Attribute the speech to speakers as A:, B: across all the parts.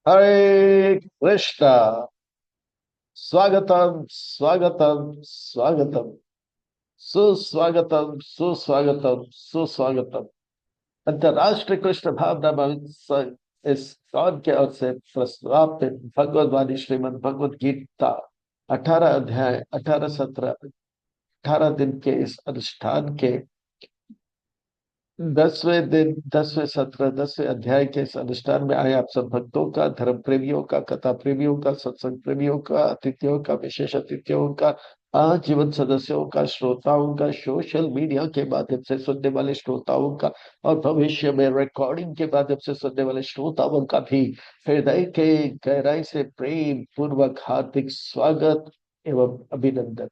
A: हरे कृष्णा। स्वागतम स्वागतम स्वागतम। सुस्वागतम सुस्वागतम सुस्वागतम। अंतर्राष्ट्रीय कृष्ण भावना इस कौन के ओर से प्रस्तावित भगवद वाणी श्रीमद् भगवद गीता 18 अध्याय 18 सत्र 18 दिन के इस अनुष्ठान के 10वें दिन 10वें सत्र 10वें अध्याय के इस अनुष्ठान में आए आप सब भक्तों का, धर्म प्रेमियों का, कथा प्रेमियों का, सत्संग प्रेमियों का, अतिथियों का, विशेष अतिथियों का, आजीवन सदस्यों का, श्रोताओं का, सोशल मीडिया के माध्यम से सुनने वाले श्रोताओं का और भविष्य में रिकॉर्डिंग के माध्यम से सुनने वाले श्रोताओं का भी हृदय के गहराई से प्रेम पूर्वक हार्दिक स्वागत एवं अभिनंदन।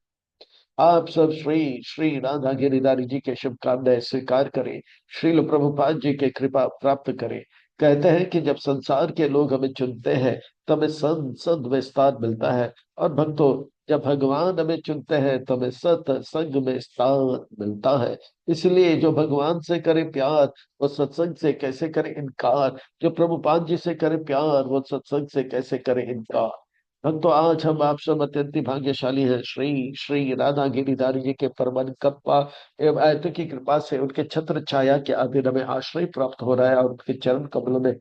A: आप सब श्री श्री राधा गिरिधारी जी के शुभकामनाएं स्वीकार करें। श्रील प्रभुपाद जी के कृपा प्राप्त करें। कहते हैं कि जब संसार के लोग हमें चुनते हैं तो हमें संसद में स्थान मिलता है, और भक्तों, जब भगवान हमें चुनते हैं तो हमें सत्संग में स्थान मिलता है। इसलिए जो भगवान से करे प्यार वो सत्संग से कैसे करे इनकार, जो प्रभुपाद जी से करे प्यार वो सत्संग से कैसे करे इनकार। भक्तों, आज हम आप सब अत्यंत ही भाग्यशाली हैं। श्री श्री राधा गिरिधारी जी के परम कप्पा एवं आयतों की कृपा से उनके छत्र छाया के अधीन हमें आश्रय प्राप्त हो रहा है, और उनके चरण कमलों में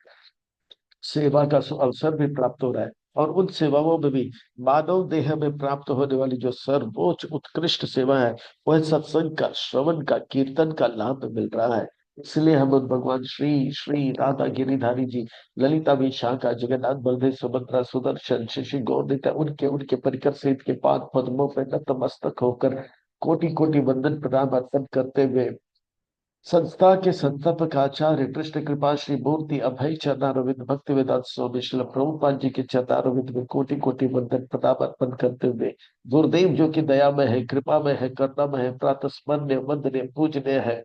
A: सेवा का अवसर भी प्राप्त हो रहा है। और उन सेवाओं में भी मानव देह में प्राप्त होने वाली जो सर्वोच्च उत्कृष्ट सेवा है वह सत्संग का, श्रवण का, कीर्तन का लाभ मिल रहा है। इसलिए हम उन भगवान श्री श्री राधा गिरिधारी जी, ललिता विशाखा, जगन्नाथ, बलदेव, सुभद्रा, सुदर्शन, शशि गौर, उनके उनके परिकर सहित के पाद पद्मों पर नतमस्तक होकर कोटि कोटि वंदन प्रणाम अर्पण करते हुए संस्था के संस्थापक आचार्य कृष्ण कृपा श्री मूर्ति अभय चरणारविंद भक्ति वेदांत स्वामी श्रील प्रभुपाद जी के चरणारविंद में कोटि कोटि वंदन प्रणाम अर्पण करते हुए, गुरुदेव जो की दया में है, कृपा में है, करुणा में है, प्रातः स्मरणीय वंदनीय पूजनीय है,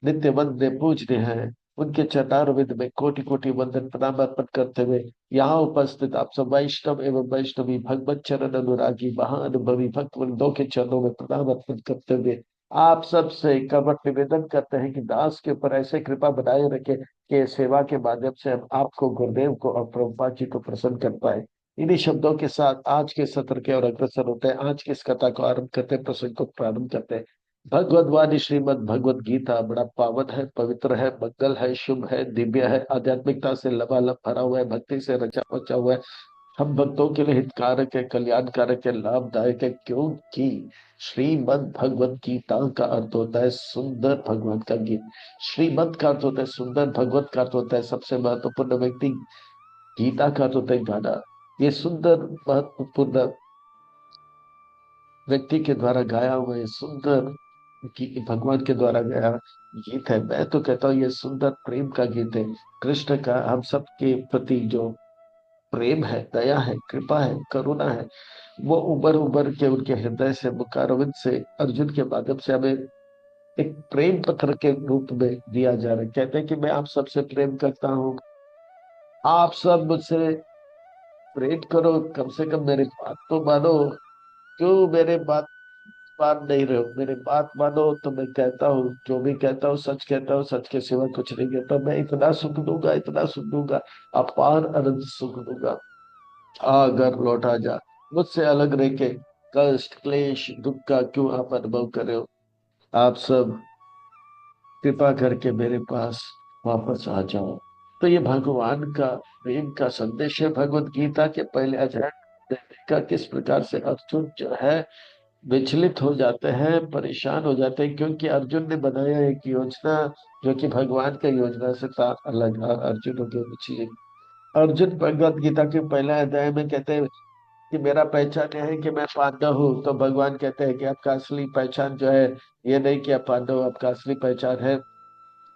A: नित्य वंदनीय पूजनीय है, उनके चरणारविंद में कोटि कोटि वंदन प्रणाम अर्पण करते हुए यहाँ उपस्थित आप सब वैष्णव एवं वैष्णवी भगवत चरण अनुरागी महाअनुभवी भक्त वृंदों के चरणों में प्रणाम अर्पण करते हुए आप सब से कपट निवेदन करते हैं कि दास के ऊपर ऐसे कृपा बनाए रखे कि सेवा के माध्यम से हम आपको, गुरुदेव को और प्रभुपाद जी को प्रसन्न कर पाए। इन्हीं शब्दों के साथ आज के सत्र के और अग्रसर होते हैं। आज की इस कथा को आरंभ करते हैं, प्रसंग को प्रारंभ करते हैं। भगवद वाणी श्रीमद् भगवद गीता बड़ा पावन है, पवित्र है, मंगल है, शुभ है, दिव्य है, आध्यात्मिकता से लबालब भरा हुआ है, भक्ति से रचा पचा हुआ है, हम भक्तों के लिए हितकारक है, कल्याणकारक है, लाभदायक है, क्योंकि श्रीमद् भगवद गीता का अर्थ होता है सुंदर भगवान का गीत। श्रीमद् का अर्थ होता है सुंदर, भगवत का अर्थ होता है सबसे महत्वपूर्ण व्यक्ति, गीता का अर्थ होता है गाना। ये सुंदर महत्वपूर्ण व्यक्ति के द्वारा गाया हुआ ये सुंदर भगवान के द्वारा गाया गीत है। मैं तो कहता हूँ ये सुंदर प्रेम का गीत है। कृष्ण का हम सबके प्रति जो प्रेम है, दया है, कृपा है, करुणा है, वो उबर उबर के उनके हृदय से, मुखारविंद से, अर्जुन के माध्यम से हमें एक प्रेम पत्र के रूप में दिया जा रहा है। कहते हैं कि मैं आप सबसे प्रेम करता हूँ, आप सब मुझसे प्रेम करो, कम से कम मेरी बात तो मानो। क्यों मेरे बात मान नहीं रहे हो? मेरी बात मानो तो मैं कहता हूँ, जो भी कहता हूँ सच कहता हूँ, सच के सिवा कुछ नहीं कहता। मैं इतना सुख दूंगा, इतना सुख दूंगा, अपार अनंत सुख दूंगा। आ घर लौटा जा, मुझसे अलग रह के कष्ट क्लेश दुख का क्यों आप अनुभव कर रहे हो? आप सब कृपा करके मेरे पास वापस आ जाओ। तो ये भगवान का प्रेम का संदेश है। भगवत गीता के पहले अध्याय में देखा किस प्रकार से अर्जुन जो है विचलित हो जाते हैं, परेशान हो जाते हैं, क्योंकि अर्जुन ने बनाया एक योजना जो कि भगवान का योजना से था अलग। अर्जुन के पीछे अर्जुन भगवत गीता के पहले अध्याय में कहते हैं कि मेरा पहचान यह है कि मैं पांडव हूँ। तो भगवान कहते हैं कि आपका असली पहचान जो है ये नहीं कि आप पांडव हो, आपका असली पहचान है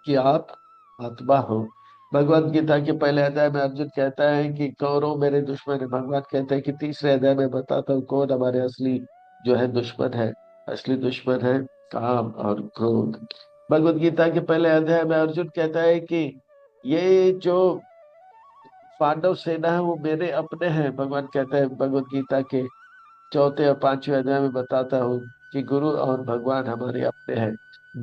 A: कि आप आत्मा हो। भगवत गीता के पहले अध्याय में अर्जुन कहता है कि कौरव मेरे दुश्मन है। भगवान कहते हैं कि तीसरे अध्याय में बताता हूँ कौन हमारे असली जो है दुश्मन है। असली दुश्मन है काम और क्रोध। भगवत गीता के पहले अध्याय में अर्जुन कहता है कि ये जो पांडव सेना है वो मेरे अपने हैं। भगवान कहते हैं भगवत गीता के चौथे और पांचवें अध्याय में बताता हूँ कि गुरु और भगवान हमारे अपने हैं।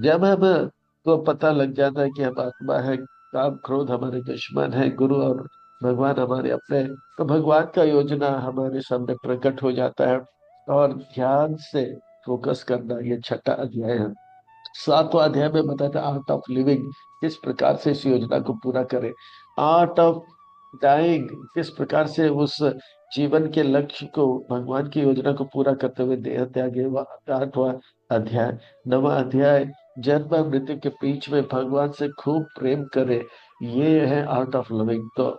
A: जब हम को पता लग जाता है कि हम आत्मा है, काम क्रोध हमारे दुश्मन है, गुरु और भगवान हमारे अपने, तो भगवान का योजना हमारे सामने प्रकट हो जाता है। और ध्यान से फोकस करना, ये छठा अध्याय है। सातवां अध्याय में बताता है आर्ट ऑफ लिविंग, किस प्रकार से इस योजना को पूरा करें। आर्ट ऑफ डाइंग, किस प्रकार से उस जीवन के लक्ष्य को, भगवान की योजना को पूरा करते हुए देह त्यागे। वह आठवां अध्याय। नवा अध्याय, जन्म और मृत्यु के बीच में भगवान से खूब प्रेम करे, ये है आर्ट ऑफ लिविंग। तो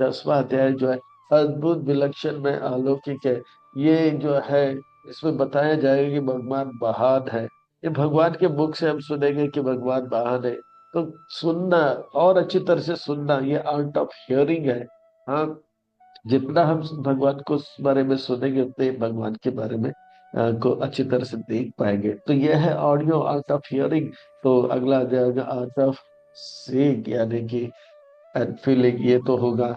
A: 10वां अध्याय जो है अद्भुत विलक्षण में अलौकिक है। ये जो है इसमें बताया जाएगा कि भगवान महान है। ये भगवान के मुख से हम सुनेंगे कि भगवान महान है, तो सुनना और अच्छी तरह से सुनना, ये आर्ट ऑफ हियरिंग है। हाँ, जितना हम भगवान को बारे में सुनेंगे उतने ही भगवान के बारे में को अच्छी तरह से देख पाएंगे। तो यह है ऑडियो आर्ट ऑफ हियरिंग। तो अगला अध्याय आर्ट ऑफ सीइंग, यानी कि एंड फीलिंग, ये तो होगा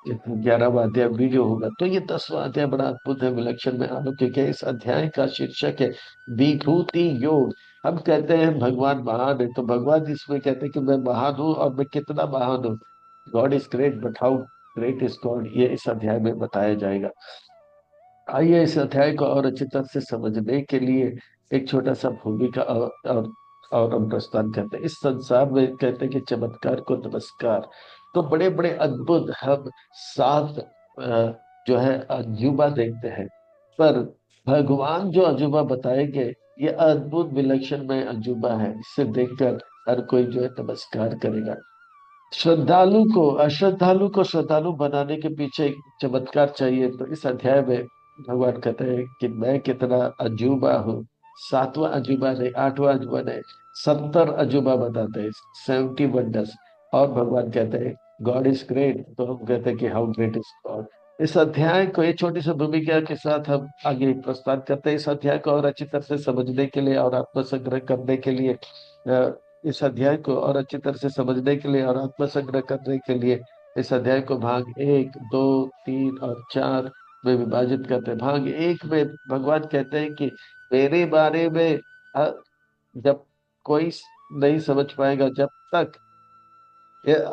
A: 11वां अध्याय वीडियो होगा। तो ये 10वां अध्याय बड़ा अद्भुत है, विलक्षण में अलौकिक है। इस अध्याय का शीर्षक है विभूति योग। हम कहते हैं भगवान महान है, तो भगवान इसमें कहते हैं कि मैं महान हूँ, और मैं कितना महान हूँ। God is great but how great is God, ये इस अध्याय में बताया जाएगा। आइए इस अध्याय को और अच्छी तरह से समझने के लिए एक छोटा सा भूमिका और हम प्रस्थान करते हैं। इस संसार में कहते हैं कि चमत्कार को नमस्कार। तो बड़े बड़े अद्भुत हम सात जो है अजूबा देखते हैं, पर भगवान जो अजूबा बताएंगे ये अद्भुत विलक्षण में अजूबा है। इसे देखकर हर कोई जो है नमस्कार करेगा। अश्रद्धालु को श्रद्धालु बनाने के पीछे एक चमत्कार चाहिए। तो इस अध्याय में भगवान कहते हैं कि मैं कितना अजूबा हूँ। सातवां अजूबा नहीं, आठवां अजूबा नहीं, 70 अजूबा बताते हैं, 70 वंडर्स। और भगवान कहते हैं गॉड इज ग्रेट, तो हम कहते हैं कि हाउ ग्रेट इज गॉड। इस अध्याय को एक छोटी सी भूमिका के साथ हम आगे प्रस्ताव करते हैं। इस अध्याय को और अच्छी तरह से समझने के लिए और आत्मसंग्रह करने के लिए, इस अध्याय को और अच्छी तरह से समझने के लिए और आत्मसंग्रह करने के लिए इस अध्याय को भाग 1, 2, 3 और 4 में विभाजित करते हैं। भाग 1 में भगवान कहते हैं कि मेरे बारे में जब कोई नहीं समझ पाएगा, जब तक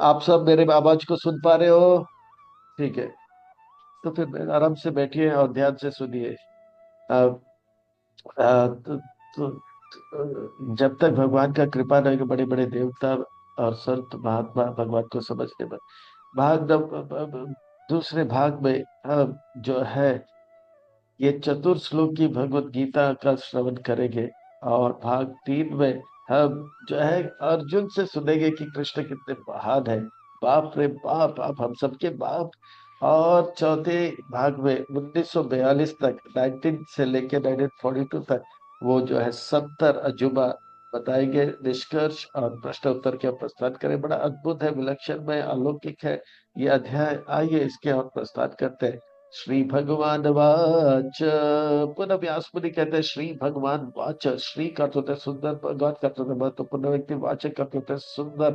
A: आप सब मेरे आवाज को सुन पा रहे हो, ठीक है, तो फिर आराम से बैठिए और ध्यान से सुनिए। जब तक भगवान का कृपा रहेगा, बड़े बड़े देवता और संत महात्मा भगवान को समझने में। दूसरे भाग में हम जो है ये चतुर्श्लोक की भगवत गीता का श्रवण करेंगे। और भाग 3 में हम जो है अर्जुन से सुनेंगे कि कृष्ण कितने महान है, बाप रे बाप, आप हम सबके बाप। और चौथे भाग में 1942 तक, 19 से लेकर 1942 तक, वो जो है 70 अजूबा बताएंगे। निष्कर्ष और प्रश्न उत्तर के प्रस्ताव करें। बड़ा अद्भुत है, विलक्षण में अलौकिक है ये अध्याय। आइए इसके और प्रस्ताव करते हैं। श्री भगवान वाच, पुनः व्यास मुनि कहते हैं श्री भगवान वाच। श्री का अर्थ होता है सुंदर, भगवान का अर्थ होता है महत्वपूर्ण व्यक्ति, वाचक का अर्थ होता है सुंदर।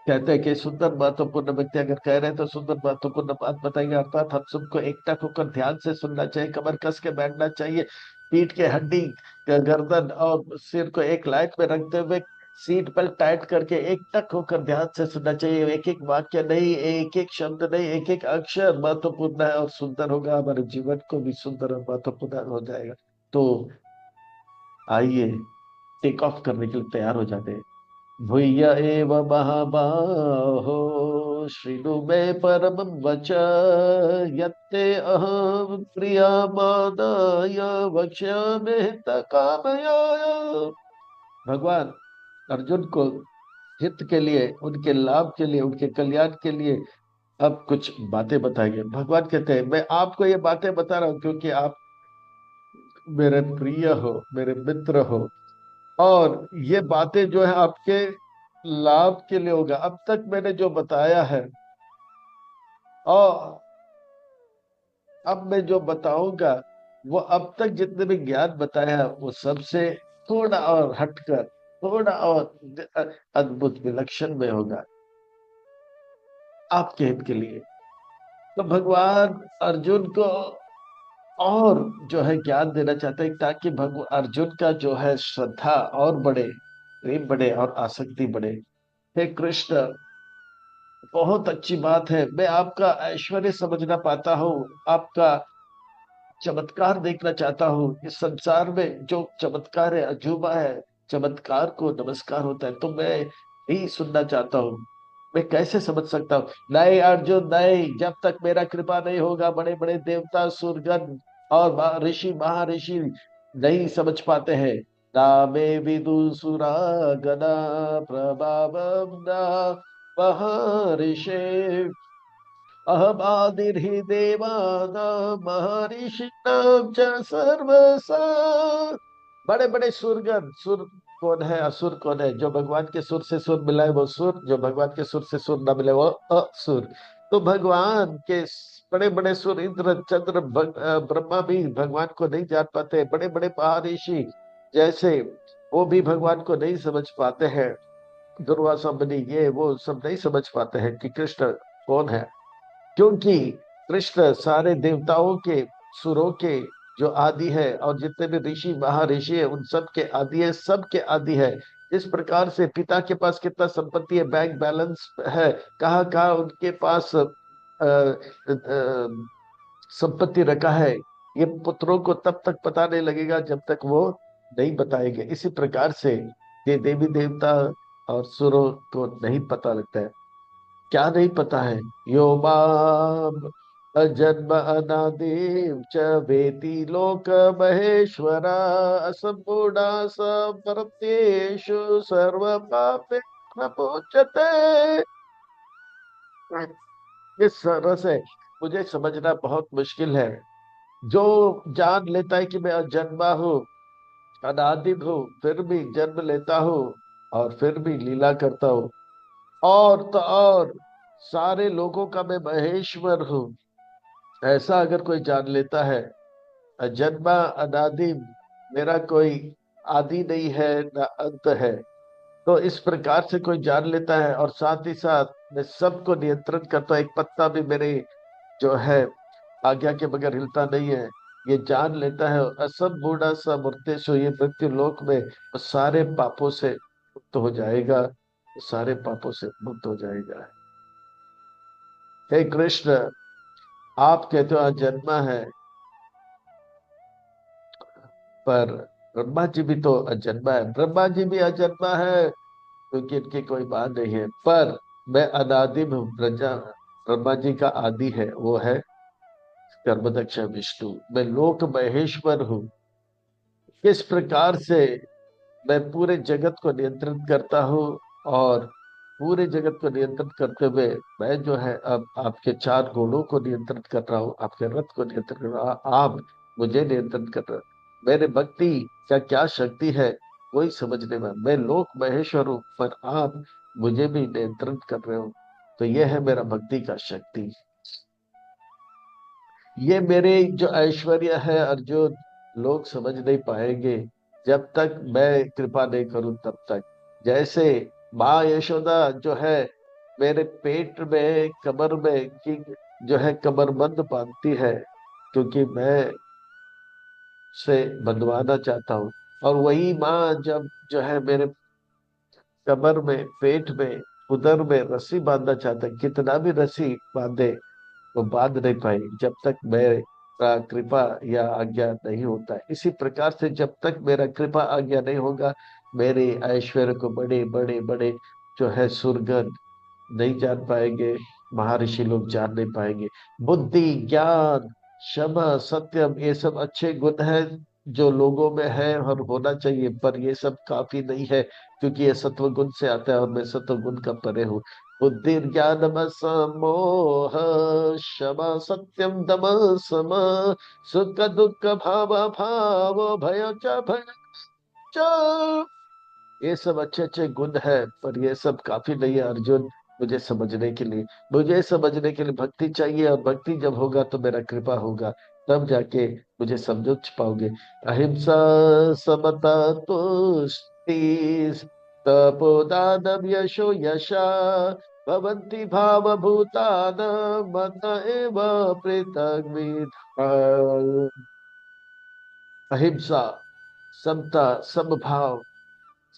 A: कहते हैं कि सुंदर महत्वपूर्ण व्यक्ति अगर कह रहे हैं तो सुंदर महत्वपूर्ण बात बताएंगे। अर्थात हम सबको एकटक होकर ध्यान से सुनना चाहिए, कमर कस के बैठना चाहिए, पीठ के हड्डी, गर्दन और सिर को एक लाइन में रखते हुए सीट बेल्ट टाइट करके एकटक होकर ध्यान से सुनना चाहिए। एक एक वाक्य नहीं, एक एक शब्द नहीं, एक एक अक्षर महत्वपूर्ण है और सुंदर होगा, हमारे जीवन को भी सुंदर और महत्वपूर्ण हो जाएगा। तो आइए टेक ऑफ करने के लिए तैयार हो जाते हैं। भूय एव महाबाहो शृणु मे परमं वच, यत्ते अहं प्रियमादाय वक्ष्यामि कामया। भगवान अर्जुन को हित के लिए, उनके लाभ के लिए, उनके कल्याण के लिए अब कुछ बातें बताएंगे। भगवान कहते हैं मैं आपको ये बातें बता रहा हूँ क्योंकि आप मेरे प्रिय हो, मेरे मित्र हो, और ये बातें जो है आपके लाभ के लिए होगा। अब तक मैंने जो बताया है और अब मैं जो बताऊंगा, वो अब तक जितने भी ज्ञान बताया है वो सबसे थोड़ा और हटकर, थोड़ा और अद्भुत विलक्षण में होगा आपके हित के लिए। तो भगवान अर्जुन को और जो है ज्ञान देना चाहते हैं ताकि भगवान अर्जुन का जो है श्रद्धा और बढ़े, प्रेम बढ़े और आसक्ति बढ़े। हे कृष्ण, बहुत अच्छी बात है। मैं आपका ऐश्वर्य समझना पाता हूँ, आपका चमत्कार देखना चाहता हूँ। इस संसार में जो चमत्कार है, अजूबा है, चमत्कार को नमस्कार होता है, तो मैं ही सुनना चाहता हूँ। मैं कैसे समझ सकता हूँ? नहीं अर्जुन नहीं, जब तक मेरा कृपा नहीं होगा, बड़े बड़े देवता सुरगण और ऋषि महर्षि नहीं समझ पाते हैं। ना मे विदुसुरा गना प्रभावम न महर्षि अहमादिर्हि देवानां महर्षिणां च सर्वसा। बड़े बड़े सुरगण, सुर कौन है, असुर कौन है? जो भगवान के सुर से सुर मिलाए वो सुर, जो भगवान के सुर से सुर न मिले वो असुर। तो भगवान के बड़े बड़े सुर, इंद्र चंद्र ब्रह्मा भी भगवान को नहीं जान पाते। बड़े बड़े महर्षि जैसे वो भी भगवान को नहीं समझ पाते हैं। दुर्वासा मुनि ये वो सब नहीं समझ पाते हैं कि कृष्ण कौन है। क्योंकि कृष्ण सारे देवताओं के, सुरों के जो आदि है, और जितने भी ऋषि महर्षि है उन सब के आदि है, सब के आदि है। इस प्रकार से पिता के पास कितना संपत्ति है, बैंक बैलेंस है, कहाँ कहाँ उनके पास संपत्ति रखा है, ये पुत्रों को तब तक पता नहीं लगेगा जब तक वो नहीं बताएंगे। इसी प्रकार से ये देवी देवता और सुरों को नहीं पता लगता है। क्या नहीं पता है? यो माम अजन्म अनादिं च वेति लोक महेश्वरा असम्पूर्णा समर्थ्येषु सर्व पापे प्रमुच्यते। इस तरह से मुझे समझना बहुत मुश्किल है। जो जान लेता है कि मैं अजन्मा हूँ, अनादिम हूँ, फिर भी जन्म लेता हूँ और फिर भी लीला करता हूँ, और तो और सारे लोगों का मैं महेश्वर हूँ, ऐसा अगर कोई जान लेता है, अजन्मा अनादि, मेरा कोई आदि नहीं है ना अंत है, तो इस प्रकार से कोई जान लेता है, और साथ ही साथ मैं सबको नियंत्रण करता हूं, एक पत्ता भी मेरे जो है आज्ञा के बगैर हिलता नहीं है, ये जान लेता है, असम बूढ़ा सा मृत्यु, ये मृत्यु लोक में वो सारे पापों से मुक्त हो जाएगा, वो सारे पापों से मुक्त हो जाएगा। हे कृष्ण, आप कहते हो अजन्मा है, पर ब्रह्मा जी भी तो अजन्मा है। ब्रह्मा जी भी अजन्मा है क्योंकि इनकी कोई बात नहीं है, पर मैं अनादि हूँ। ब्रह्मा जी का आदि है, वो है कर्मदक्ष विष्णु। मैं लोक महेश्वर हूँ। किस प्रकार से मैं पूरे जगत को नियंत्रित करता हूँ, और पूरे जगत को नियंत्रित करते हुए मैं जो है अब आपके चार घोड़ों को नियंत्रित कर रहा हूँ, आपके रथ को नियंत्रित कर रहा हूँ, आप मुझे नियंत्रित कर रहे हो। मेरे भक्ति का क्या शक्ति है कोई समझने में, मैं लोक महेश्वर हूँ पर आप मुझे भी नियंत्रित कर रहे हो। तो यह है मेरा भक्ति का शक्ति। ये मेरे जो ऐश्वर्य है अर्जुन, लोग समझ नहीं पाएंगे जब तक मैं कृपा नहीं करूं तब तक। जैसे माँ यशोदा जो है मेरे पेट में, कमर में की जो है कमरबंद बांधती है, क्योंकि मैं से बंधवाना चाहता हूँ। और वही माँ जब जो है मेरे कमर में, पेट में, उदर में रस्सी बांधना चाहता है, कितना भी रस्सी बांधे वो बांध नहीं पाई जब तक मेरा कृपा या आज्ञा नहीं होता है। इसी प्रकार से जब तक मेरा कृपा आज्ञा नहीं होगा, मेरे ऐश्वर्य को बड़े बड़े बड़े जो है सुरगण नहीं जान पाएंगे, महर्षि लोग जान नहीं पाएंगे। बुद्धि, ज्ञान, क्षमा, सत्यम, ये सब अच्छे गुण हैं जो लोगों में है और होना चाहिए, पर ये सब काफी नहीं है, क्योंकि ये सत्व गुण से आता है और मैं सत्व गुण का परे हूँ। बुद्धि ज्ञानम समोह, क्षमा सत्यम दम सम, सुख दुख भाव भाव भय च भय च। ये सब अच्छे अच्छे गुण है, पर ये सब काफी नहीं है अर्जुन मुझे समझने के लिए। मुझे समझने के लिए भक्ति चाहिए, और भक्ति जब होगा तो मेरा कृपा होगा, तब जाके मुझे समझ पाओगे। अहिंसा, समता, तुष्टि, तपोदानम यशो यशा भवन्ति भावभूतानां मत एव पृथग्विधा। अहिंसा, समता, समभाव,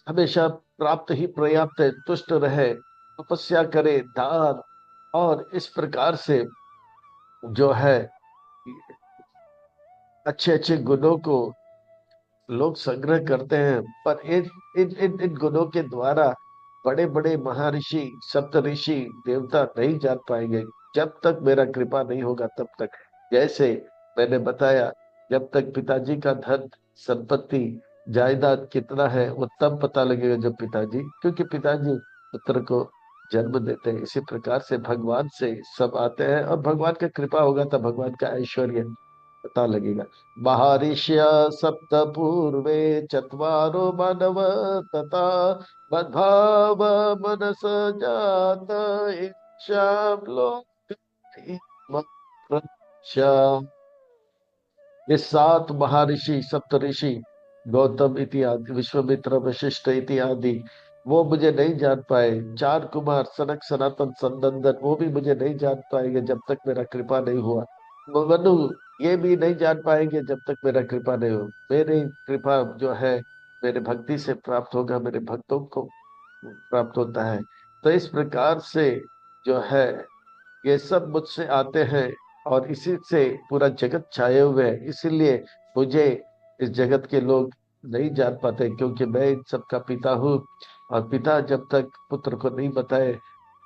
A: हमेशा प्राप्त ही पर्याप्त है, तुष्ट रहे, तपस्या करे, दान, और इस प्रकार से जो है अच्छे अच्छे गुणों को लोग संग्रह करते हैं, पर इन गुणों के द्वारा बड़े बड़े महर्षि, सप्तऋषि, देवता नहीं जान पाएंगे जब तक मेरा कृपा नहीं होगा तब तक। जैसे मैंने बताया, जब तक पिताजी का धन संपत्ति जायदाद कितना है वो तब पता लगेगा जब पिताजी, क्योंकि पिताजी पुत्र को जन्म देते हैं। इसी प्रकार से भगवान से सब आते हैं, और भगवान का कृपा होगा तब भगवान का ऐश्वर्य पता लगेगा। महर्षि सप्त पूर्वे चत्वारो मानव तथा मद्भाव मनस जात इच्छाम लोक ये सात महर्षि सप्तऋषि, गौतम इत्यादि, विश्वामित्र, वशिष्ठ इत्यादि, वो मुझे नहीं जान पाए। चार कुमार सनक सनातन सनंदन, वो भी मुझे नहीं जान पाएंगे जब तक मेरा कृपा नहीं हुआ। मनु, ये भी नहीं जान पाएंगे जब तक मेरा कृपा नहीं हो। मेरी कृपा जो है मेरे भक्ति से प्राप्त होगा, मेरे भक्तों को प्राप्त होता है। तो इस प्रकार से जो है ये सब मुझसे आते हैं, और इसी से पूरा जगत छाए हुए है। इसीलिए मुझे इस जगत के लोग नहीं जान पाते, क्योंकि मैं इन सबका पिता हूँ। और पिता जब तक पुत्र को नहीं बताए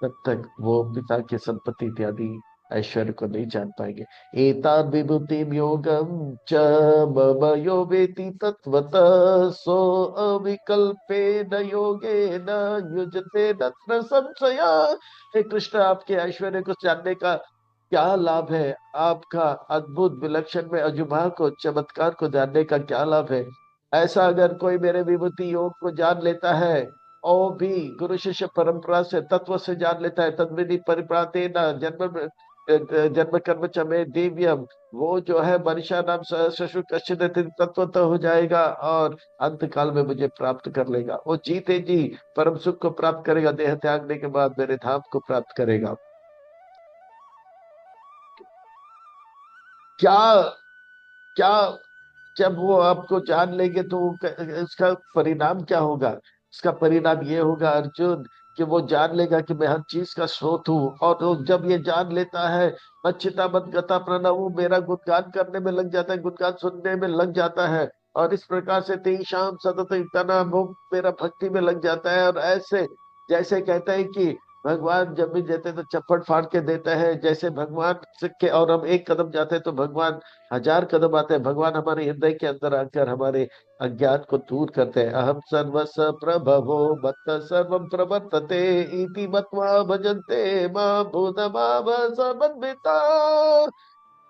A: तब तक वो पिता की संपत्ति इत्यादि ऐश्वर्य को नहीं जान पाएंगे। एतान विभूतिम योगम च मम यो वेति तत्वतः सो अविकल्पे न योगे न युजते तत्र संशय। हे कृष्ण, आपके ऐश्वर्य को जानने का क्या लाभ है? आपका अद्भुत विलक्षण में अजुबा को, चमत्कार को जानने का क्या लाभ है? ऐसा अगर कोई मेरे विभूति योग को जान लेता है, और भी गुरु शिष्य परंपरा से तत्व से जान लेता है, तद्विधि परिप्रातेन जन्म जन्म कर्म च मे दिव्यम, वो जो है मनीषा नाम शशु कश्चित तत्व तो हो जाएगा, और अंत काल में मुझे प्राप्त कर लेगा। वो जीते जी परम सुख को प्राप्त करेगा, देह त्यागने के बाद मेरे धाम को प्राप्त करेगा। क्या क्या जब वो आपको जान लेंगे तो उसका परिणाम क्या होगा? इसका परिणाम ये होगा अर्जुन, कि वो जान लेगा कि मैं हर चीज का स्रोत हूँ। और वो जब ये जान लेता है, मच्चिता मत गता प्रणव, वो मेरा गुणगान करने में लग जाता है, गुणगान सुनने में लग जाता है। और इस प्रकार से तेई शाम सतत इतना वो मेरा भक्ति में लग जाता है। और ऐसे जैसे कहते हैं कि भगवान जब भी देते हैं तो चप्पट फाड़ के देते हैं, जैसे भगवान के, और हम एक कदम जाते हैं तो भगवान हजार कदम आते हैं। भगवान हमारे हृदय के अंदर आकर हमारे अज्ञान को दूर करते हैं। अहम सर्वस प्रभवो मत्त सर्वम प्रवर्तते इति मत्वा भजन्ते मां भूतमाव समन्विता।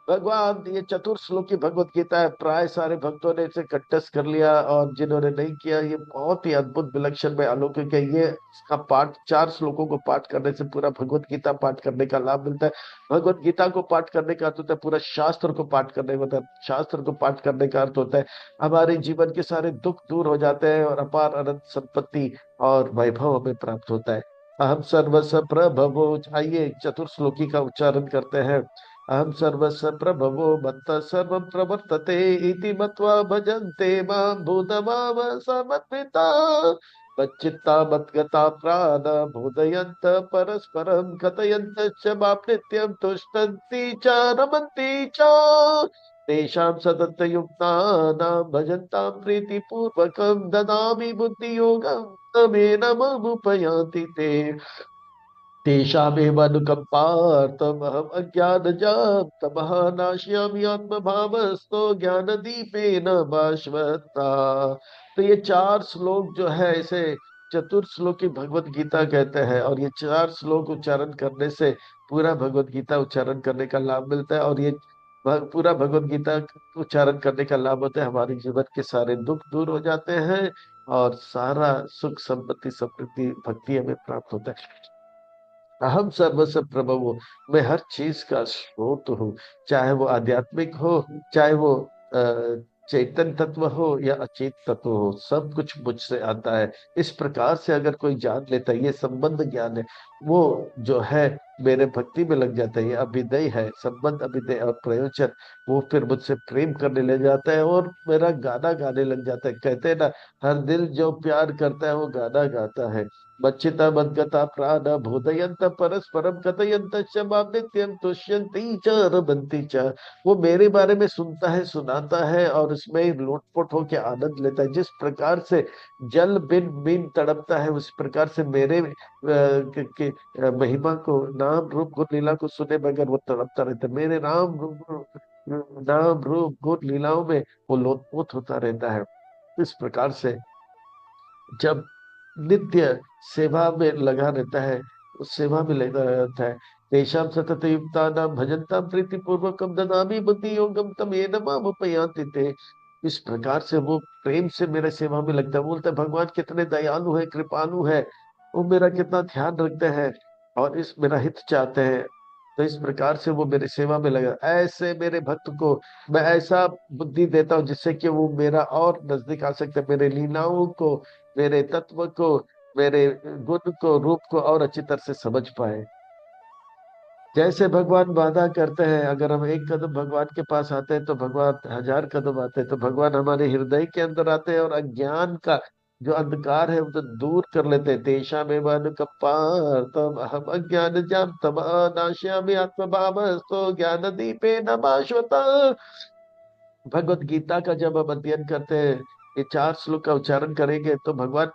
A: भगवान, ये चतुर श्लोकी भगवत गीता है, प्राय सारे भक्तों ने इसे कंठस्थ कर लिया, और जिन्होंने नहीं किया, ये बहुत ही अद्भुत विलक्षण में अलौकिक है। ये इसका पाठ, चार श्लोकों को पाठ करने से पूरा भगवत गीता पाठ करने का लाभ मिलता है। भगवत गीता को पाठ करने का अर्थ होता है पूरा शास्त्र को पाठ करने का होता है। शास्त्र को पाठ करने का अर्थ होता है हमारे जीवन के सारे दुख दूर हो जाते हैं, और अपार अनंत संपत्ति और वैभव हमें प्राप्त होता है। अहम सर्वस प्रभवो, आइए चतुर श्लोकी का उच्चारण करते हैं। अहम सर्वस्य प्रभवो मत्तः सर्वं प्रवर्तते इति मत्वा भजन्ते मां भूतभाव समन्विता। मच्चित्ता मद्गता प्राण बोधयन्त परस्परं कथयन्त च मां नित्यं तुष्टन्ति च रमन्ति च। तेषां सततयुक्तानां भजन्तां प्रीतिपूर्वकं ददामि बुद्धियोगं तमेन मामुपयान्ति ते। तेषामेव अनुकम्पार्थमहम् अज्ञानजां तमः नाशयामि आत्मभावस्तो ज्ञानदीपेन भास्वता। तो ये चार श्लोक जो है, इसे चतुर श्लोकी भगवत गीता कहते हैं। और ये चार श्लोक उच्चारण करने से पूरा भगवत गीता उच्चारण करने का लाभ मिलता है। और ये पूरा भगवत गीता उच्चारण करने का लाभ होता है, हमारे जीवन के सारे दुख दूर हो जाते हैं, और सारा सुख संपत्ति समृद्धि भक्ति हमें प्राप्त होता है। अहम सर्वस्व प्रभु, मैं हर चीज का स्रोत हूँ। चाहे वो आध्यात्मिक हो, चाहे वो चैतन्य तत्व हो या अचेत तत्व हो, सब कुछ मुझसे आता है। इस प्रकार से अगर कोई जान लेता है, ये संबंध ज्ञान है, वो जो है मेरे भक्ति में लग जाता है। ये अभिदय है, संबंध अभिदय और प्रयोजन, वो फिर मुझसे प्रेम करने लग जाता है, और मेरा गाना गाने लग जाता है। कहते हैं ना, हर दिल जो प्यार करता है वो गाना गाता है। मच्चिता मद्गता प्राण बोधयंत परस्परम कथयंत च माम नित्यं तुष्यन्ति च रमन्ति च। वो मेरे बारे में सुनता है, सुनाता है और उसमें लोटपोट होके आनंद लेता है। जिस प्रकार से जल बिन बिन तड़पता है, उस प्रकार से मेरे महिमा को, नाम रूप गुण लीला को सुने बगैर वो तड़पता रहता है। मेरे नाम रूप गुण लीलाओं में वो लोटपोट होता रहता है। इस प्रकार से जब नित्य सेवा में लगा रहता है, उस सेवा में लगा रहता है। तेषां सतत युक्तानां भजन्तां प्रीति पूर्वकं ददामि बुद्धि योगम तम ये नमामुपयान्ति ते। इस प्रकार से वो प्रेम से मेरे सेवा में लगता है। बोलते हैं भगवान कितने दयालु है, कृपालु है, वो मेरा कितना ध्यान रखते हैं और इस मेरा हित चाहते हैं। तो इस प्रकार से वो मेरे सेवा में लगा। ऐसे मेरे भक्त को मैं ऐसा बुद्धि देता हूँ जिससे कि वो मेरा और नजदीक आ सकते हैं, मेरे लीलाओं को, मेरे तत्व को, मेरे गुण को, रूप को और अच्छी तरह से समझ पाए। जैसे भगवान वादा करते हैं, अगर हम एक कदम भगवान के पास आते हैं तो भगवान 1000 कदम आते हैं। तो भगवान हमारे हृदय के अंदर आते हैं और अज्ञान का जो अंधकार है उसे दूर कर लेते हैं। तेषा में मन कपार्थम अहम अज्ञान जाम तम नाशयामि आत्म भाव तो ज्ञान दीपे नमाश्वता। भगवत गीता का जब हम अध्ययन करते हैं, ये 4 श्लोक का उच्चारण करेंगे तो भगवान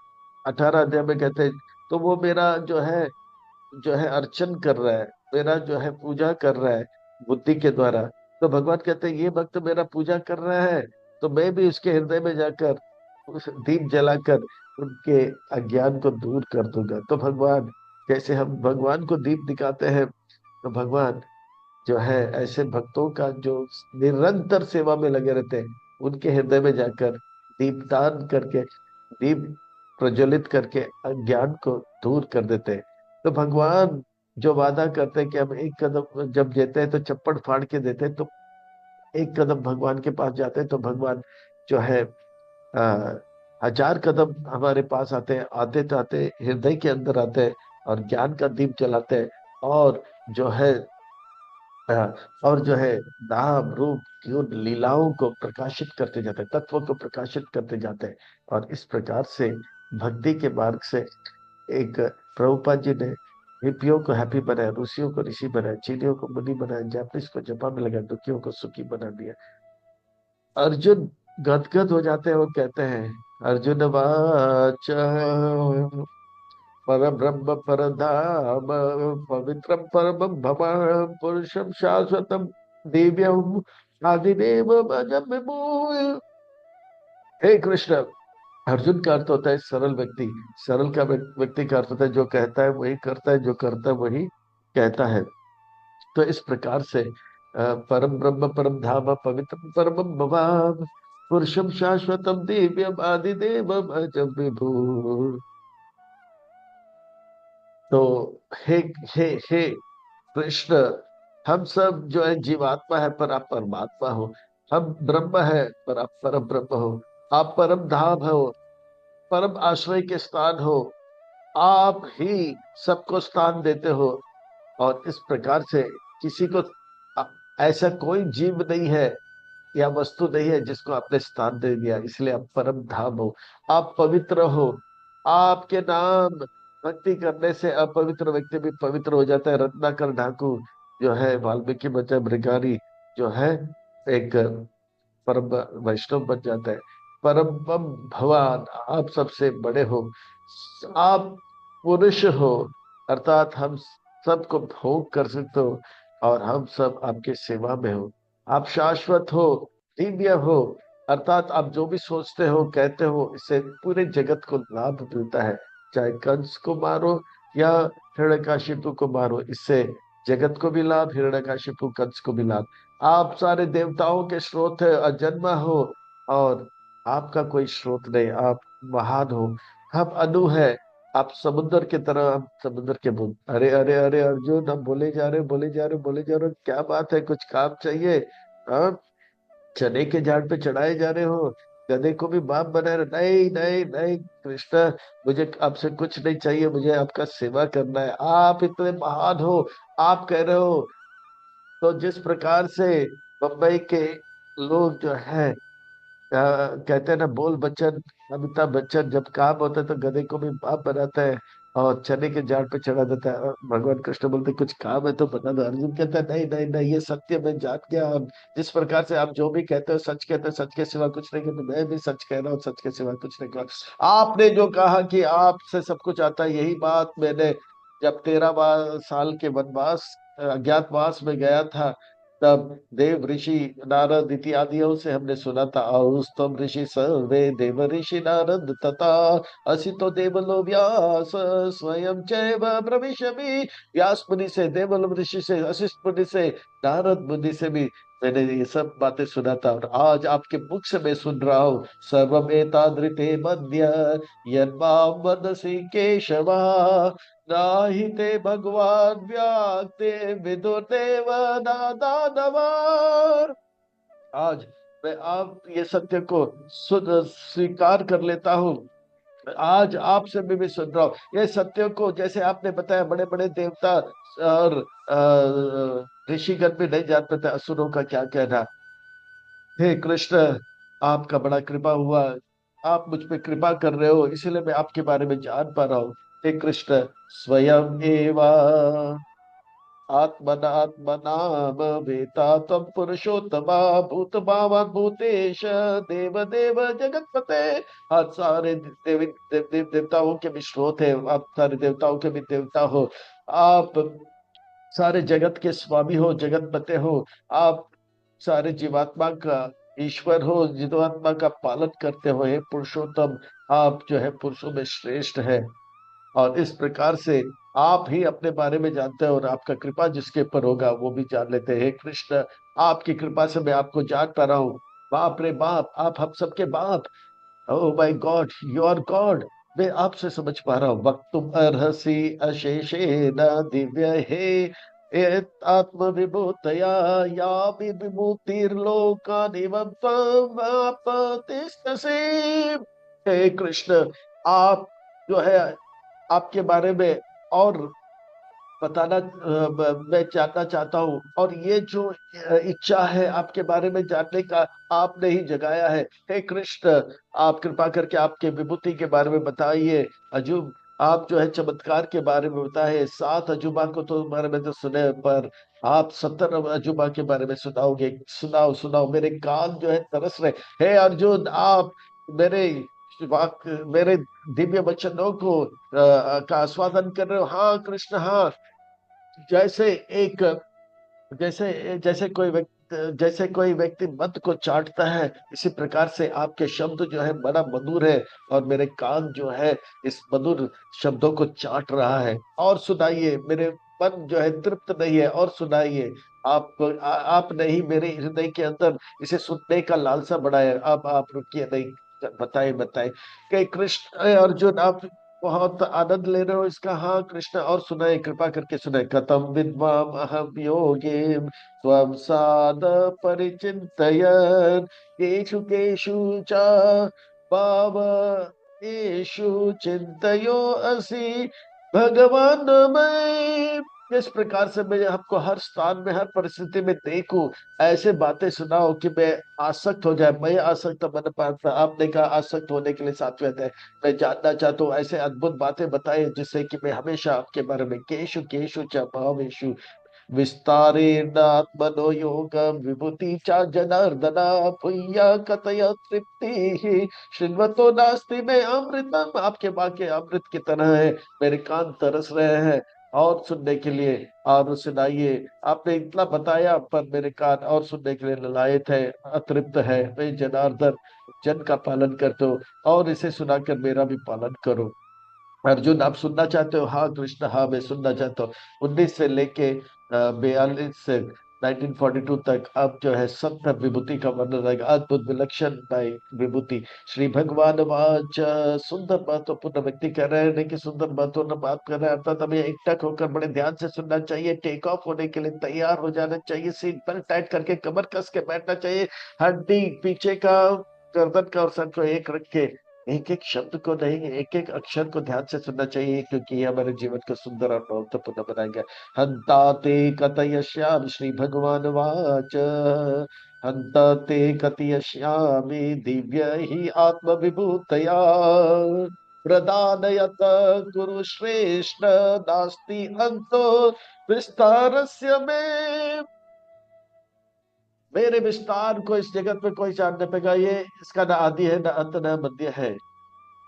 A: 18 अध्याय में कहते हैं, तो वो मेरा जो है अर्चन कर रहा है, मेरा जो है पूजा कर रहा है बुद्धि के द्वारा। तो भगवान कहते हैं ये भक्त मेरा पूजा कर रहा है, तो मैं भी उसके हृदय में जाकर उस दीप जलाकर उनके अज्ञान को दूर कर दूंगा। तो भगवान, जैसे हम भगवान को दीप दिखाते हैं, तो भगवान जो है ऐसे भक्तों का जो निरंतर सेवा में लगे रहते हैं, उनके हृदय में जाकर दीपदान करके, दीप प्रज्वलित करके अज्ञान को दूर कर देते हैं। तो भगवान जो वादा करते हैं कि हम एक कदम जब देते हैं तो चप्पड़ फाड़ के देते हैं, तो एक कदम भगवान के पास जाते हैं तो भगवान जो है 1000 कदम हमारे पास आते हैं। आते तो आते हृदय के अंदर आते हैं और ज्ञान का दीप जलाते हैं और जो है और जो है नाम रूप गुण लीलाओं को प्रकाशित करते जाते हैं, तत्व को प्रकाशित करते जाते हैं। और इस प्रकार से भक्ति के मार्ग से एक प्रभुपाद जी ने हिप्पियों को हैप्पी बनाया, ऋषियों को ऋषि बनाया, चीनियों को मुनि बनाया, जापानीज को जापान में लगा, दुखियों को सुखी बना दिया। अर्जुन गदगद हो जाते हैं, वो कहते हैं अर्जुन वाच पर ब्रह्म पर धाम पवित्रम परमं भवान पुरुषम शाश्वतम दिव्यम आदिदेव भजम विभुः। हे कृष्ण, अर्जुन का अर्थ होता है सरल व्यक्ति। सरल का व्यक्ति का अर्थ होता है जो कहता है वही करता है, जो करता है वही कहता है। तो इस प्रकार से परम ब्रह्म परम धाम पवित्र परम भवान पुरुषम शाश्वतम दिव्यम आदिदेव भजम विभुः। तो हे हे हे कृष्ण, हम सब जो है जीवात्मा है पर आप परमात्मा हो। हम ब्रह्म है पर आप परम ब्रह्म हो। आप परम धाम हो, परम आश्रय के स्थान हो। आप ही सबको स्थान देते हो। और इस प्रकार से किसी को अ- ऐसा कोई जीव नहीं है या वस्तु नहीं है जिसको आपने स्थान दे दिया। इसलिए आप परम धाम हो, आप पवित्र हो। आपके नाम भक्ति करने से अपवित्र व्यक्ति भी पवित्र हो जाता है। रत्नाकर ढाकू जो है वाल्मीकि बचा मृगारी जो है एक परम वैष्णव बन जाता है। परम भगवान आप सबसे बड़े हो, आप पुरुष हो, अर्थात हम सबको भोग कर सकते हो और हम सब आपके सेवा में हो। आप शाश्वत हो, दिव्य हो, अर्थात आप जो भी सोचते हो कहते हो इससे पूरे जगत को लाभ मिलता है। चाहे कंस को मारो या हिरण्यकशिपु को मारो, इससे जगत को भी लाभ, हिरण्यकशिपु कंस को भी लाभ। आप सारे देवताओं के स्रोत है, अजन्मा हो और आपका कोई स्रोत नहीं, आप महान हो। हम अनु है, आप समुद्र की तरह, हम समुद्र के बूंद। अरे अरे अरे अर्जुन, हम बोले जा रहे बोले जा रहे बोले जा रहे हो, क्या बात है, कुछ काम चाहिए? हाँ, चने के झाड़ पे चढ़ाए जा रहे हो, गधे को भी बाप बना रहे? नहीं नहीं नहीं कृष्ण, मुझे आपसे कुछ नहीं चाहिए, मुझे आपका सेवा करना है। आप इतने महान हो, आप कह रहे हो। तो जिस प्रकार से बम्बई के लोग जो है कहते हैं ना, बोल बच्चन, अमिताभ बच्चन जब काम होता है तो गधे को भी बाप बनाता है। और चने के झाड़ पे चढ़ा देता है। और भगवान कृष्ण बोलते कुछ काम है तो बता दो। अर्जुन कहता है नहीं नहीं नहीं, ये सत्य मैं जान गया। और जिस प्रकार से आप जो भी कहते हो सच कहते हो, सच के सिवा कुछ नहीं कहते, मैं भी सच कह रहा हूँ, सच के सिवा कुछ नहीं कह रहा। आपने जो कहा कि आपसे सब कुछ आता है, यही बात मैंने जब 13 साल के वनवास अज्ञातवास में गया था, तब देव ऋषि नारद इत्यादियों से हमने सुना था। औस्तम ऋषि सर्वे देव ऋषि नारद तथा असितो देवलो व्यास स्वयं चैव ब्रवीषमि। व्यास मुनि से, देवलो ऋषि से, वशिष्ठ मुनि से, नारद मुनि से भी मैंने ये सब बातें सुना था। और आज आपके मुख से मैं सुन रहा हूँ, सर्वमेतादृते मद्य यन्माम वदसि केशवा नाही ते भगवान व्याक्ते विदुर्देव दानवा। आज मैं आप ये सत्य को स्वीकार कर लेता हूँ। आज आपसे भी सुन रहा हूँ ये सत्य को। जैसे आपने बताया बड़े बड़े देवता और ऋषिगण भी नहीं जान पाते असुरों का क्या कहना। हे कृष्ण, आपका बड़ा कृपा हुआ, आप मुझ पे कृपा कर रहे हो, इसलिए मैं आपके बारे में जान पा रहा हूँ। हे कृष्ण, स्वयं एवा आत्मनात्मनाम वेता तम पुरुषोत्तमा भूत भावन भूतेश देव देव जगतपते। आज सारे देवताओं के भी स्रोत है, आप सारे देवताओं के भी देवता हो, आप सारे जगत के स्वामी हो, जगतपते हो। आप सारे जीवात्मा का ईश्वर हो, जीवात्मा का पालन करते हो। हे पुरुषोत्तम, आप जो है पुरुषों में श्रेष्ठ है। और इस प्रकार से आप ही अपने बारे में जानते हैं, और आपका कृपा जिसके ऊपर होगा वो भी जान लेते हैं। हे कृष्ण, आपकी कृपा से मैं आपको जान पा रहा हूँ। बाप रे बाप, आप हम सबके बाप। Oh my God, you are God. मैं आपसे समझ पा रहा हूँ। वक्तुम अर्हसि अशेषेण दिव्य हे आत्म विभूतया या विमुक्तिर्लोकानि त्वं आपतिष्ठसि। हे कृष्ण, आप जो है आपके बारे में और बताना मैं जानना चाहता हूँ। और ये जो इच्छा है आपके बारे में जानने का, आपने ही जगाया है। हे कृष्ण, आप कृपा करके आपके विभूति के बारे में बताइए। अजूब, आप जो है चमत्कार के बारे में बताए। 7 अजूबा को तो बारे में तो सुने, पर आप 70 अजूबा के बारे में सुनाओगे। सुनाओ सुनाओ, मेरे कान जो है तरस रहे। हे अर्जुन, आप मेरे वाक मेरे दिव्य वचनों को का आस्वादन कर रहे हो। हाँ कृष्ण, हाँ। जैसे एक जैसे जैसे कोई व्यक्ति मद को चाटता है, इसी प्रकार से आपके शब्द जो है बड़ा मधुर है। और मेरे कान जो है इस मधुर शब्दों को चाट रहा है। और सुनाइए, मेरे मन जो है तृप्त नहीं है, और सुनाइए। आपने ही मेरे हृदय के अंदर इसे सुनने का लालसा बढ़ाया। अब आप रुकिए नहीं, बताए बताए कि कृष्ण अर्जुन, आप बहुत आनंद ले रहे हो इसका। हाँ कृष्ण, और सुनाए, कृपा करके सुनाए। कथम विद्वाम अहम योगे त्वं साध परिचिन्तयन् केषु केषु च भावेषु चिन्तयो असि भगवान मैं। इस प्रकार से मैं आपको हर स्थान में, हर परिस्थिति में देखूं, ऐसे बातें सुनाओ कि मैं आसक्त हो जाए। मैं आसक्त बन पाता। आपने कहा आसक्त होने के लिए सात्विक है। मैं जानना चाहता हूँ, ऐसे अद्भुत बातें बताए जिससे कि मैं हमेशा आपके बारे में केशु केशु च भावेषु विस्तारेण आत्मनो योग विभूति च जनार्दना भूया कतय तृप्ति श्रृण्वतो नास्ति में अमृतम। आपके वाक्य अमृत की तरह है। मेरे कान तरस रहे हैं और सुनने के लिए। और सुनाइए, आपने इतना बताया पर मेरे कान और सुनने के लिए ललायत है, अतृप्त है। मैं जनार्दन, जन का पालन करते हो, और इसे सुनाकर मेरा भी पालन करो। अर्जुन, आप सुनना चाहते हो? हाँ कृष्ण, हाँ मैं सुनना चाहता हूँ। 19 से लेके 42 से 1942 तक अब जो है 70 विभूति का वर्णन रहेगा। अद्भुत विलक्षण नई विभूति। श्री भगवान वाच, सुंदर महत्वपूर्ण व्यक्ति कह रहे हैं, नहीं कि सुंदर महत्वपूर्ण बात कर रहे हैं, अर्थात हमें एकटक होकर बड़े ध्यान से सुनना चाहिए। टेक ऑफ होने के लिए तैयार हो जाना चाहिए। सीट बेल्ट टाइट करके कमर कस के बैठना चाहिए। हड्डी पीछे का, गर्दन का और सर को एक रख के एक एक शब्द को नहीं, एक एक अक्षर को ध्यान से सुनना चाहिए, क्योंकि ये हमारे जीवन को सुंदर और महत्वपूर्ण बनाएंगे। हंताते कथयश्याम, श्री भगवान वाच हंताते कथयश्यामि दिव्य ही आत्म विभूतया। प्रदानयत कुरु श्रेष्ठ, नास्ति अंतो विस्तारस्य में। मेरे विस्तार को इस जगत में कोई जान नहीं पाएगा, ये इसका ना आदि है, ना अंत, ना मध्य है।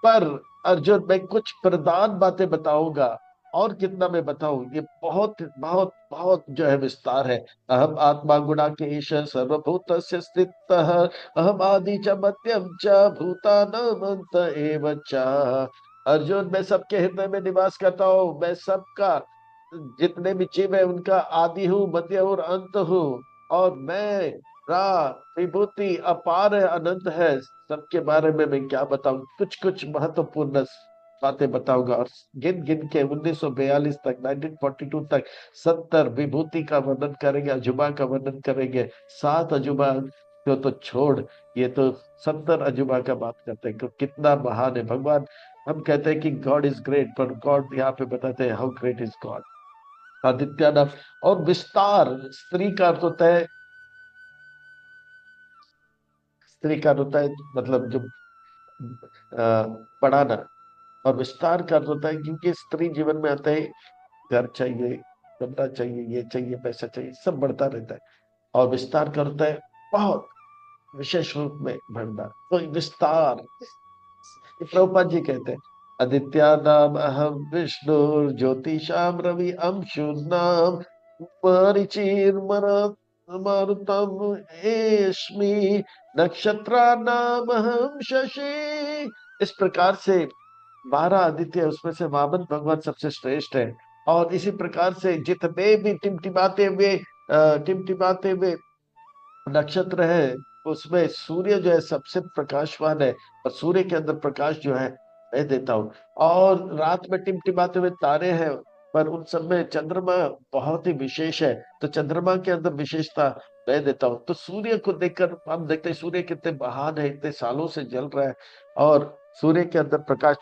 A: पर अर्जुन, मैं कुछ प्रधान बातें बताऊंगा। और कितना मैं बताऊं, ये बहुत बहुत बहुत जो है विस्तार है। अहम आत्मा गुणाकेश सर्वभूतस्य स्थितः, अहम आदि च मध्यम च भूतानां अंत एव च। अर्जुन, मैं सबके हृदय में निवास करता हूँ, मैं सबका, जितने भी जीव है उनका आदि हूँ, मध्य और अंत हूँ। और मैं रा विभूति अपार है, अनंत है। सबके बारे में मैं क्या बताऊं, कुछ कुछ महत्वपूर्ण बातें बताऊंगा। और गिन गिन के 1942 तक, 1942 तक 70 विभूति का वर्णन करेंगे, अजूबा का वर्णन करेंगे। 7 अजूबा को तो छोड़, ये तो 70 अजूबा का बात करते हैं कि कितना महान है भगवान। हम कहते हैं कि गॉड इज ग्रेट, पर गॉड यहाँ पे बताते हैं how great is God. Aditya नाम और विस्तार, स्त्री का अर्थ होता है, स्त्री का अर्थ होता है मतलब जो बढ़ाना। और विस्तार का अर्थ होता है, क्योंकि स्त्री जीवन में आता है, घर चाहिए, कमरा चाहिए, ये चाहिए, पैसा चाहिए, सब बढ़ता रहता है। और विस्तार का अर्थ होता है बहुत विशेष रूप में बढ़ना। तो विस्तार, ये प्रभुपाद जी कहते हैं, आदित्य नाम अहम विष्णु, ज्योतिषाम रवि अंशु नाम, परिचिर मारुतम एस्मि, नक्षत्रा नाम हम शशि। इस प्रकार से 12 आदित्य है, उसमें से वामन भगवान सबसे श्रेष्ठ है। और इसी प्रकार से जितने भी टिमटिमाते हुए नक्षत्र है, उसमें सूर्य जो है सबसे प्रकाशवान है। और सूर्य के अंदर प्रकाश जो है मैं देता हूँ। और रात में टिमटिमाते हुए तारे हैं, पर उन सब में चंद्रमा बहुत ही विशेष है। तो चंद्रमा के अंदर विशेषता मैं देता हूँ। तो सूर्य को देखकर हम देखते हैं सूर्य कितने महान है, इतने सालों से जल रहा है। और सूर्य के अंदर प्रकाश,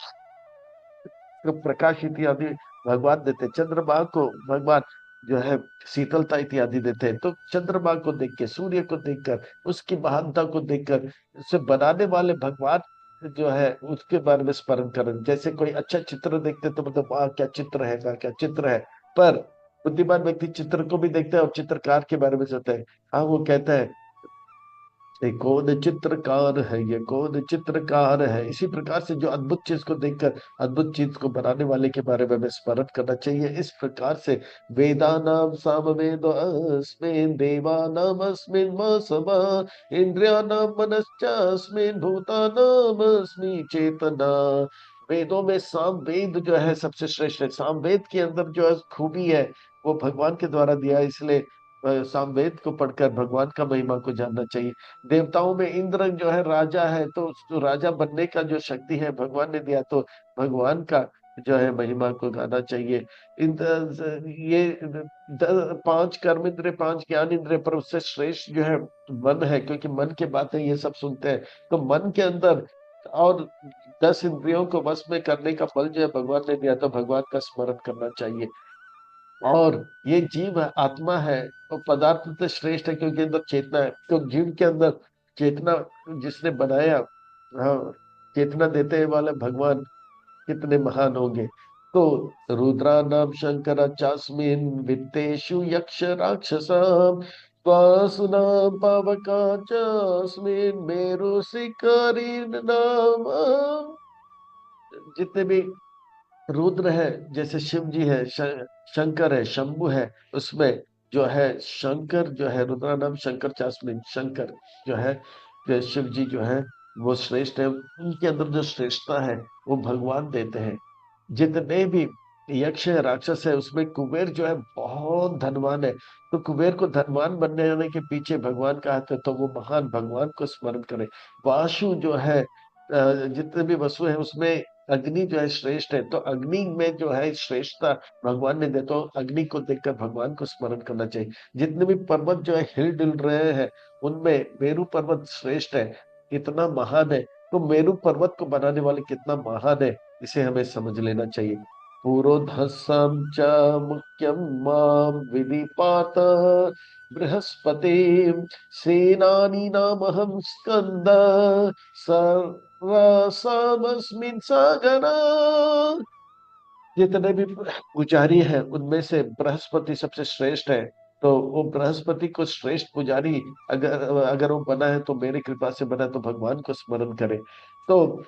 A: तो प्रकाश इत्यादि भगवान देते हैं। चंद्रमा को भगवान जो है शीतलता इत्यादि देते हैं। तो चंद्रमा को देख के, सूर्य को देखकर, उसकी महानता को देखकर, उसे बनाने वाले भगवान जो है उसके बारे में स्मरण करें। जैसे कोई अच्छा चित्र देखते तो मतलब वाह क्या चित्र है, वाह क्या चित्र है। पर बुद्धिमान व्यक्ति चित्र को भी देखता है और चित्रकार के बारे में सोचता है। हाँ, वो कहता है ये कौन चित्रकार है, ये कौन चित्रकार है। इसी प्रकार से जो अद्भुत चीज को देखकर अद्भुत चीज को बनाने वाले के बारे में हमें स्मरण करना चाहिए। इस प्रकार से वेदानाम सामवेदो अस्मिन्, देवानाम अस्मिन् मासवा, इंद्रियानाम मनश्चास्मिन्, भूतानाम अस्मि चेतना। वेदों में साम वेद जो है सबसे श्रेष्ठ है। साम वेद के अंदर जो है खूबी है, वो भगवान के द्वारा दिया है। इसलिए सामवेद को पढ़कर भगवान का महिमा को जानना चाहिए। देवताओं में इंद्र जो है राजा है, तो जो राजा बनने का जो शक्ति है भगवान ने दिया, तो भगवान का जो है महिमा को गाना चाहिए। ये 5 कर्म इंद्रिय, 5 ज्ञान इंद्रिय, पर उससे श्रेष्ठ जो है मन है, क्योंकि मन की बातें ये सब सुनते हैं। तो मन के अंदर और 10 इंद्रियों को वश में करने का बल जो है भगवान ने दिया, तो भगवान का स्मरण करना चाहिए। और ये जीव है, आत्मा है, वो पदार्थ तो श्रेष्ठ है क्योंकि अंदर चेतना है। तो जीव के अंदर चेतना जिसने बनाया, हाँ, चेतना देते वाले भगवान कितने महान होंगे। तो रुद्रा नाम शंकर चास्मिन, वित्तेषु यक्ष राक्षसाम, वासुनाम पावका चास्मिन, मेरु शिखरी नाम। जितने भी रुद्र है, जैसे शिव जी है, शंकर है, शंभु है, उसमें जो है शंकर जो है, रुद्रा नाम शंकर चास्मिन, शंकर जो है, जो शिव जी जो है वो श्रेष्ठ है। उनके अंदर जो श्रेष्ठता है वो भगवान देते हैं। जितने भी यक्ष है, राक्षस है, उसमें कुबेर जो है बहुत धनवान है। तो कुबेर को धनवान बनने आने के पीछे भगवान का हाथ है, तो वो महान भगवान को स्मरण करें। वासु जो है, जितने भी वसु है उसमें अग्नि जो है श्रेष्ठ है, तो अग्नि में जो है श्रेष्ठता भगवान ने दे, तो अग्नि को देखकर भगवान को स्मरण करना चाहिए। जितने भी पर्वत जो है हिल डुल रहे हैं, उनमें मेरु पर्वत श्रेष्ठ है, कितना महान है। तो मेरु पर्वत को बनाने वाले कितना महान है, इसे हमें समझ लेना चाहिए। पुरोधसम च मुख्यम माम विधिपात बृहस्पति, सेनानी नामहं स्कंद, रसमस्मिन् सागर। जितने भी पुजारी हैं उनमें से बृहस्पति सबसे श्रेष्ठ है। तो वो बृहस्पति को श्रेष्ठ पुजारी अगर अगर वो बना है तो मेरी कृपा से बना है, तो भगवान को स्मरण करे। तो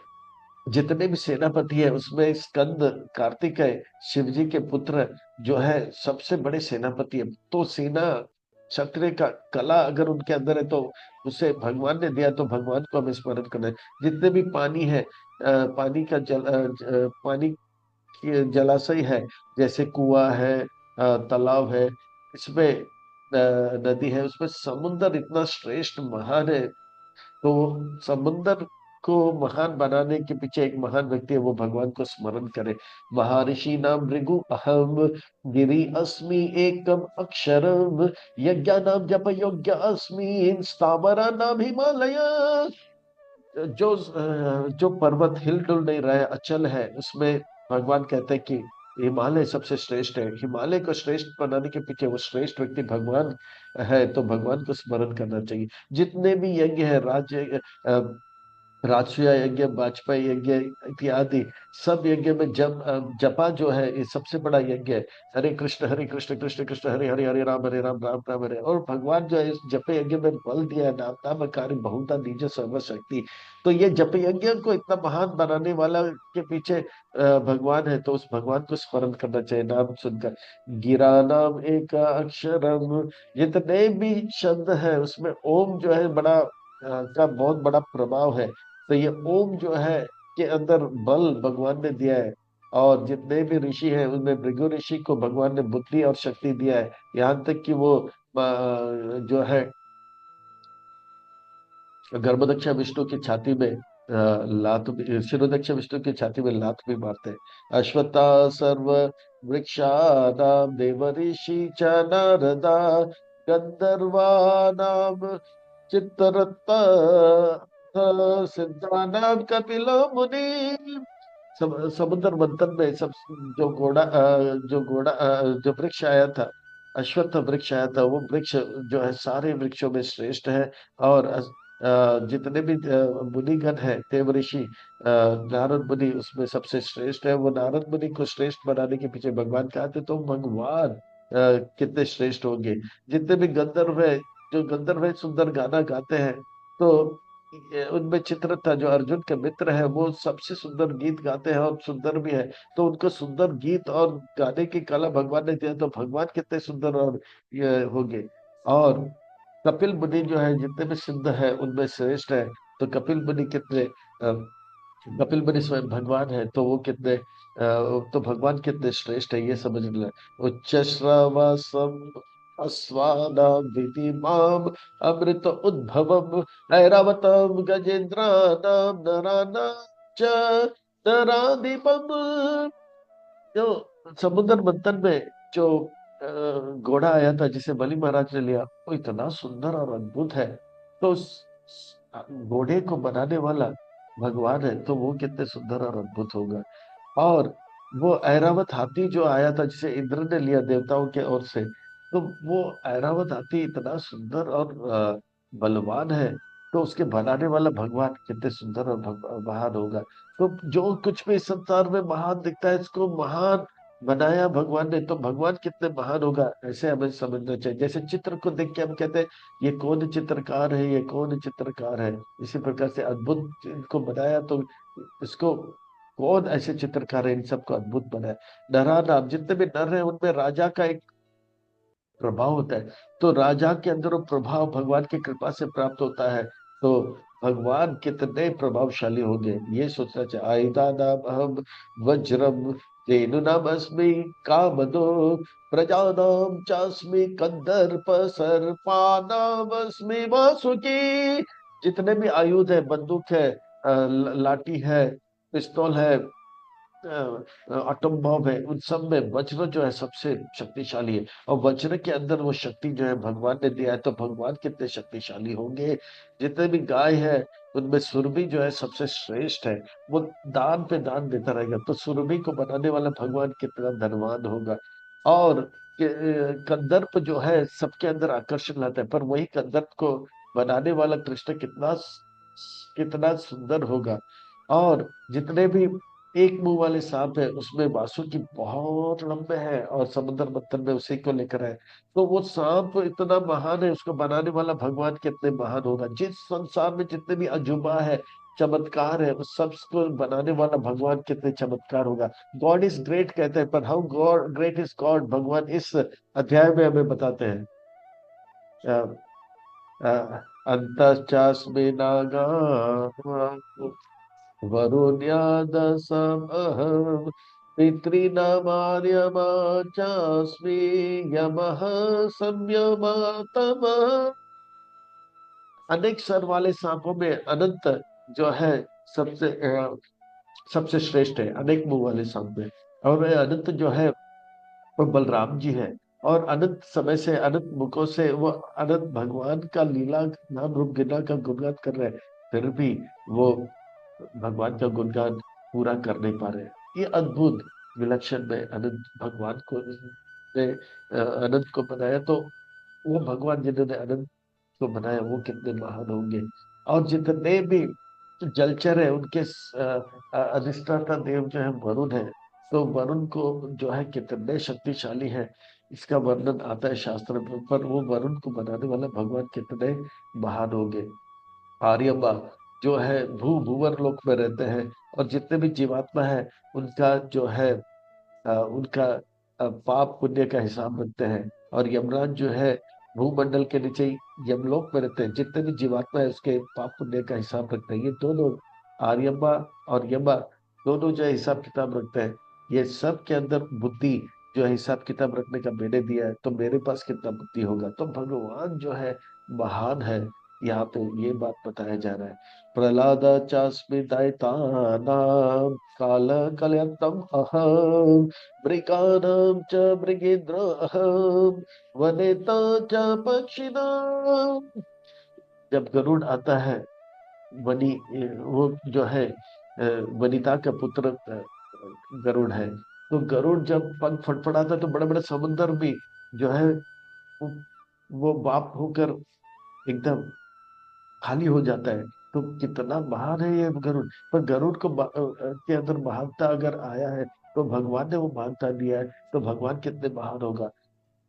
A: जितने भी सेनापति है उसमें स्कंद कार्तिकेय शिव जी के पुत्र जो है सबसे बड़े सेनापति है। तो सेना क्षत्रिय का कला अगर उनके अंदर है तो उसे भगवान ने दिया, तो भगवान को हमें स्मरण करना है। जितने भी पानी है, पानी का पानी की जलाशय है, जैसे कुआं है, तालाब है, इसमें नदी है, उसमें समुन्द्र इतना श्रेष्ठ महान है। तो समुन्दर को महान बनाने के पीछे एक महान व्यक्ति है, वो भगवान को स्मरण करे। महर्षि नाम भृगु अहम, गिरि अस्मि एकम अक्षरम, यज्ञ नाम जप योग्य अस्मि, स्थावरा नाम हिमालय। जो पर्वत हिल डुल नहीं रहा है, अचल है, उसमें भगवान कहते हैं कि हिमालय सबसे श्रेष्ठ है। हिमालय को श्रेष्ठ बनाने के पीछे वो श्रेष्ठ व्यक्ति भगवान है, तो भगवान को स्मरण करना चाहिए। जितने भी यज्ञ है, राज्य राजसूय यज्ञ, वाजपेयी यज्ञ इत्यादि, सब यज्ञ में जपा जो है ये सबसे बड़ा यज्ञ है। हरे कृष्ण कृष्ण कृष्ण हरे हरे, हरे राम राम राम हरे। और भगवान जो है इस जप यज्ञ में बल दिया है, नाम नाम कार्य बहुधा निज सर्वशक्ति। तो ये जप यज्ञ को इतना महान बनाने वाला के पीछे भगवान है, तो उस भगवान को स्मरण करना चाहिए नाम सुनकर। गिरा नाम एक अक्षरम, जितने भी शब्द है उसमें ओम जो है बड़ा का बहुत बड़ा प्रभाव है। तो ये ओम जो है के अंदर बल भगवान ने दिया है। और जितने भी ऋषि हैं उनमें भृगु ऋषि को भगवान ने बुद्धि और शक्ति दिया है, यहाँ तक कि वो जो है गर्भदक्ष विष्णु की छाती में शिरोदक्ष विष्णु की छाती में लात भी मारते हैं। अश्वत्था सर्व वृक्षाणाम देव ऋषि च नारदा, गंधर्वाणाम चित्तरत्ता, सिद्धानाम कपिलो मुनि। समुद्र मंथन में सब जो वृक्ष आया था, अश्वत्थ वृक्ष आया था, वो वृक्ष जो है सारे वृक्षों में श्रेष्ठ है। और जितने भी मुनिगण है, देव ऋषि, नारद मुनि उसमें सबसे श्रेष्ठ है। वो नारद मुनि को श्रेष्ठ बनाने के पीछे भगवान कहा थे, तो भगवान कितने श्रेष्ठ होंगे। जितने भी गंधर्व है, जो गंधर्व है सुंदर गाना गाते हैं, तो उनमें चित्ररथ जो अर्जुन के मित्र है वो सबसे सुंदर गीत गाते हैं और सुंदर भी है। तो उनको सुंदर गीत और गाने की कला भगवान ने दिया, तो भगवान कितने सुंदर और ये होंगे। और कपिल मुनि जो है जितने भी सिद्ध है उनमें श्रेष्ठ है। तो कपिल मुनि कितने कपिल मुनि स्वयं भगवान है, तो वो कितने तो भगवान कितने श्रेष्ठ है ये समझ लें। उच्च श्रवसम अस्वानाम विधि माम अमृत उद्भवम, ऐरावतम गजेंद्रानाम नरानाम च नराधिपम। जो समुद्र मंथन में जो घोड़ा आया था जिसे बलि महाराज ने लिया, वो इतना सुंदर और अद्भुत है। तो उस घोड़े को बनाने वाला भगवान है, तो वो कितने सुंदर और अद्भुत होगा। और वो ऐरावत हाथी जो आया था जिसे इंद्र ने लिया देवताओं के ओर से, तो वो ऐरावत हाथी इतना सुंदर और बलवान है। तो उसके बनाने वाला भगवान कितने सुंदर और महान होगा। तो जो कुछ भी इस संसार में महान दिखता है, इसको महान बनाया भगवान ने, तो भगवान कितने महान होगा ऐसे हमें समझना चाहिए। जैसे चित्र को देख के हम कहते हैं ये कौन चित्रकार है, ये कौन चित्रकार है। इसी प्रकार से अद्भुत इनको बनाया, तो इसको कौन ऐसे चित्रकार है इन सबको अद्भुत बनाया। नरा नाम, जितने भी नर है उनमें राजा का एक प्रभाव होता है। तो राजा के अंदर वो प्रभाव भगवान की कृपा से प्राप्त होता है। तो भगवान कितने प्रभावशाली होंगे ये सोचना चाहिए। आयुधा नाम अहम वज्रम, तेनु नाम अस्मि कामदो, प्रजा नाम चास्मि कंदर्प, सर्पानाम अस्मि वासुकी। जितने भी आयुध है, बंदूक है, लाठी है, पिस्तौल है, एटम बम है, उन सब में वज्र जो है सबसे शक्तिशाली है। और वज्र के अंदर वो शक्ति जो है भगवान ने दिया है, तो भगवान कितने शक्तिशाली होंगे। जितने भी गाय है उनमें सुरभि जो है सबसे श्रेष्ठ है। वो दान पे दान देता रहेगा, तो सुरभि को बनाने वाला भगवान कितना धनवान होगा। और कंदर्प जो है सबके अंदर आकर्षण लाता है, पर वही कंदर्प को बनाने वाला कृष्ण कितना कितना सुंदर होगा। और जितने भी एक मुंह वाले सांप है उसमें वासुकी बहुत लंबे हैं और समुद्र मंथन में उसी को लेकर है। तो वो सांप इतना महान है, उसको बनाने वाला भगवान कितने महान होगा। जिस संसार में जितने भी अजूबा है, चमत्कार है, उस सब को बनाने वाला भगवान कितने चमत्कार होगा। गॉड इज ग्रेट कहते हैं, पर how God great is God, भगवान इस अध्याय में हमें बताते हैं। अंतश्चास्मि नागा वरुण्यादसमहं पितॄणामार्यमा चास्मि यमः संयमातमः। अनेक सर वाले सांपों में अनंत जो है सबसे सबसे श्रेष्ठ है, अनेक मुंह वाले सांप में। और वह अनंत जो है वो बलराम जी है। और अनंत समय से, अनंत मुखों से वो अनंत भगवान का लीला नाम रूप गिना का गुणगान कर रहे हैं, फिर भी वो भगवान का गुणगान पूरा कर नहीं पा रहे हैं। ये अद्भुत विलक्षण में अनंत भगवान को ने अनंत को बनाया, तो वो भगवान जिन्होंने अनंत को बनाया वो कितने महान होंगे। और जितने भी जलचर है उनके अधिष्ठाता देव जो है वरुण है। तो वरुण को जो है कितने शक्तिशाली है, इसका वर्णन आता है शास्त्र में। पर वो वरुण को बनाने वाला भगवान कितने महान होंगे। आर्यमा जो है भूवर लोक में रहते हैं, और जितने भी जीवात्मा है उनका जो है उनका पाप पुण्य का हिसाब रखते हैं। और यमराज जो है भूमंडल के नीचे यमलोक में रहते हैं, जितने भी जीवात्मा है उसके पाप पुण्य का हिसाब रखते हैं। ये दोनों आर्यमा और यमा दोनों जो है हिसाब किताब रखते हैं। ये सब के अंदर बुद्धि जो है हिसाब किताब रखने का मैंने दिया है, तो मेरे पास कितना बुद्धि होगा। तो भगवान जो है महान है, यहाँ पे ये बात बताया जा रहा है। प्रहलाद चास्मि दैतानां काल कलयन्तम् अहम् मृगाणां च मृगेन्द्र वनिता च पक्षिणां। जब गरुड़ आता है, वनी वो जो है वनिता का पुत्र गरुड़ है। तो गरुड़ जब पंख फड़फड़ाता है तो बड़े बड़े समुंदर भी जो है वो, वो बाप होकर एकदम खाली हो जाता है। तो कितना महान है ये गरुड़। पर गरुड़ को के अंदर महानता अगर आया है, तो भगवान ने वो महानता दिया है, तो भगवान कितने महान होगा।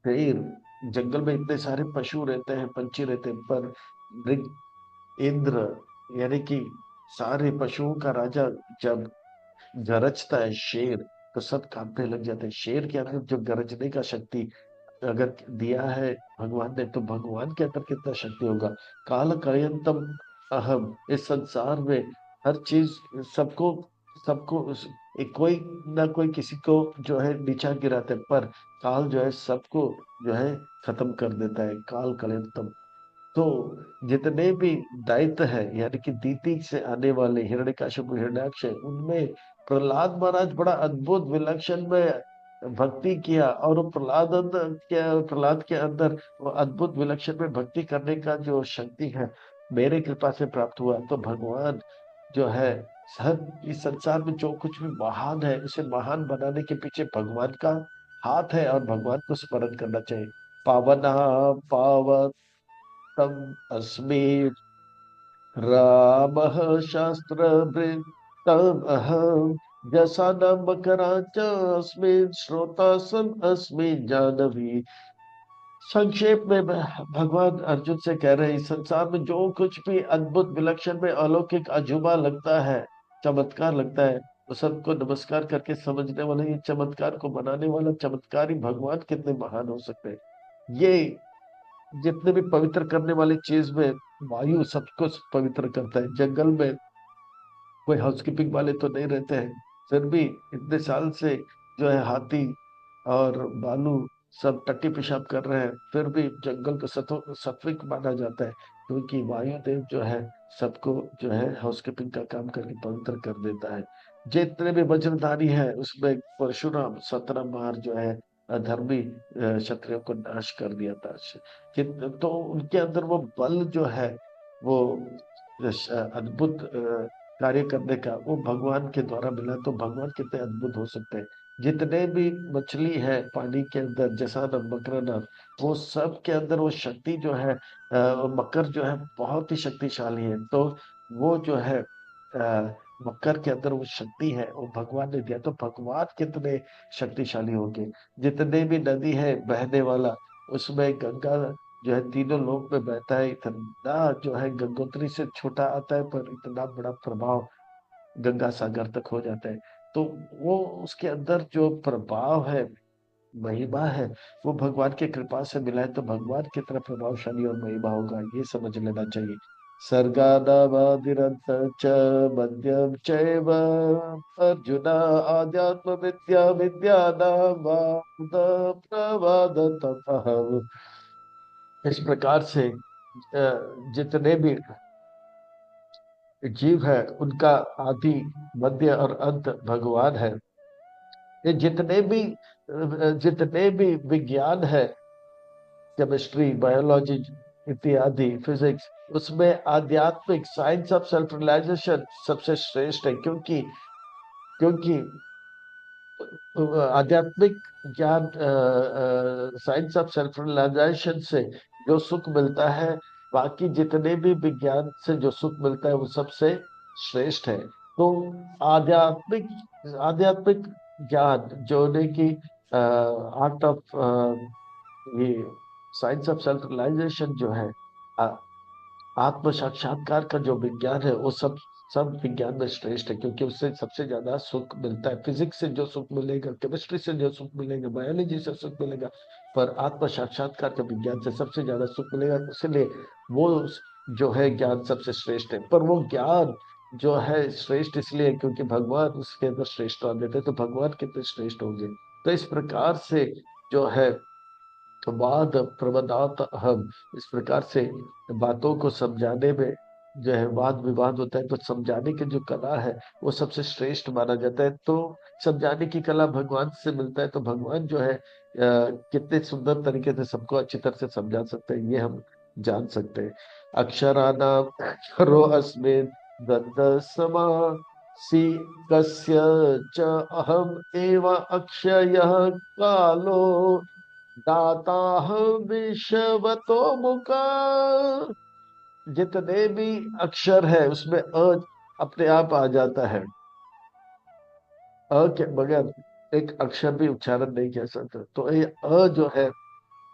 A: फिर जंगल में इतने सारे पशु रहते हैं, पंछी रहते हैं, पर मृग इंद्र यानी कि सारे पशुओं का राजा जब गरजता है शेर, तो सब कांपने लग जाते हैं। शेर के अंदर जो गरजने का शक्ति अगर दिया है भगवान ने, तो भगवान के अंदर कितना शक्ति होगा। काल कयंतम अहम, इस संसार में हर चीज सबको सबको कोई ना कोई किसी को जो है नीचा गिराते हैं, पर काल जो है सबको जो है खत्म कर देता है। काल कयंतम। तो जितने भी दैत्य है यानी कि दीति से आने वाले हिरण्यकश्यप हिरण्याक्ष है, उनमें प्रहलाद महाराज बड़ा अद्भुत विलक्षण में भक्ति किया। और वो प्रहलाद के अंदर वो अद्भुत विलक्षण में भक्ति करने का जो शक्ति है मेरे कृपा से प्राप्त हुआ। तो भगवान जो है सब इस संसार में जो कुछ भी महान है उसे महान बनाने के पीछे भगवान का हाथ है, और भगवान को स्मरण करना चाहिए। पावना पावन तम अस्मि रामः शास्त्रभृतम् अहम् जसा न मकराच अस्मि श्रोता सन अस्मि जानवी। संक्षेप में भगवान अर्जुन से कह रहे हैं, इस संसार में जो कुछ भी अद्भुत विलक्षण में अलौकिक अजूबा लगता है, चमत्कार लगता है, वो सबको नमस्कार करके समझने वाला, ये चमत्कार को बनाने वाला चमत्कारी भगवान कितने महान हो सकते हैं। ये जितने भी पवित्र करने वाली चीज में वायु सब कुछ पवित्र करता है। जंगल में कोई हाउसकीपिंग वाले तो नहीं रहते हैं, फिर भी इतने साल से जो है हाथी और भालू सब टट्टी पेशाब कर रहे हैं, फिर भी जंगल को सात्विक माना जाता है, क्योंकि वायु देव जो है सबको जो है हाउसकीपिंग का काम करके पवित्र कर देता है। जितने भी वज्रधारी है उसमें परशुराम 17 बार जो है अधर्मी क्षत्रियों को नाश कर दिया था। तो उनके अंदर वो बल जो है वो अद्भुत कार्य करने का वो भगवान के द्वारा मिला। तो भगवान कितने अद्भुत हो सकते हैं। जितने भी मछली है पानी के अंदर, जसानम मकरनाथ, वो सब के अंदर वो शक्ति जो है मकर जो है बहुत ही शक्तिशाली है। तो वो जो है मकर के अंदर वो शक्ति है, वो भगवान ने दिया, तो भगवान कितने शक्तिशाली होंगे। जितने भी नदी है बहने वाला, उसमें गंगा जो है तीनों लोक में बहता है, इतना जो है गंगोत्री से छोटा आता है पर इतना बड़ा प्रभाव गंगा सागर तक हो जाता है। तो वो उसके अंदर जो प्रभाव है, महिमा है, वो भगवान की कृपा से मिला है। तो भगवान कितना प्रभावशाली और महिमा होगा ये समझ लेना चाहिए। सर्गानामादिरन्त च मध्यम चैव अर्जुन आध्यात्म विद्या विद्यानामाद प्रवादतमः। इस प्रकार से जितने भी जीव है उनका आदि मध्य और अंत भगवान है। ये जितने भी विज्ञान है, केमिस्ट्री, बायोलॉजी इत्यादि, फिजिक्स, उसमें आध्यात्मिक साइंस ऑफ सेल्फ रियलाइजेशन सबसे श्रेष्ठ है। क्योंकि क्योंकि आध्यात्मिक ज्ञान, साइंस ऑफ सेल्फ रियलाइजेशन से जो सुख मिलता है, बाकी जितने भी विज्ञान से जो सुख मिलता है वो सबसे श्रेष्ठ है। तो आध्यात्मिक आध्यात्मिक ज्ञान जो ने की आर्ट ऑफ ये साइंस ऑफ सेल्फ रियलाइजेशन जो है, आ- आत्म साक्षात्कार का जो विज्ञान है, वो सब सब विज्ञान में श्रेष्ठ है। क्योंकि उससे सबसे ज्यादा सुख मिलता है। फिजिक्स से जो सुख मिलेगा, केमिस्ट्री से जो सुख मिलेगा, बायोलॉजी से सुख मिलेगा, पर आत्म साक्षात्कार के विज्ञान से सबसे ज्यादा सुख मिलेगा। इसलिए वो जो है ज्ञान सबसे श्रेष्ठ है। पर वो ज्ञान जो है श्रेष्ठ इसलिए है क्योंकि भगवान उसके अंदर श्रेष्ठ देते हैं। तो भगवान कितने श्रेष्ठ होंगे। तो इस प्रकार से जो है वाद प्रबदात हम, इस प्रकार से बातों को समझाने में जो है वाद विवाद होता है, तो समझाने की जो कला है वो सबसे श्रेष्ठ माना जाता है। तो समझाने की कला भगवान से मिलता है। तो भगवान जो है कितने सुंदर तरीके से सबको अच्छी तरह से समझा सकते हैं, ये हम जान सकते हैं। अक्षराणाम अक्षरो अस्मिन् दन्त समा सी कस्य च अहम एव अक्षयः कालो दाता विश्वतो मुका। जितने भी अक्षर है उसमें अपने आप आ जाता है। के बगैर एक अक्षर भी उच्चारण नहीं किया सकता। तो ये जो है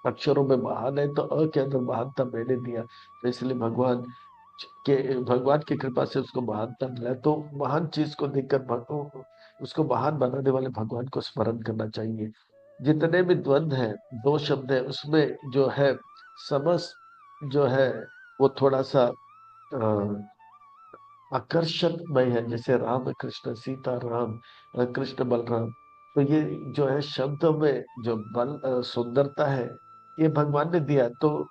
A: अक्षरों में महान है, तो के अंदर महानता मैंने दिया। तो इसलिए भगवान की कृपा से उसको महानता मिला। तो महान चीज को देखकर उसको महान बनाने वाले भगवान को स्मरण करना चाहिए। जितने भी द्वंद्व है, दो शब्द है, उसमें जो है समस्त जो है वो थोड़ा सा आकर्षणमय है। जैसे राम कृष्ण, सीता राम, कृष्ण बलराम। तो ये जो है शब्द में जो सुंदरता है, ये भगवान ने दिया। तो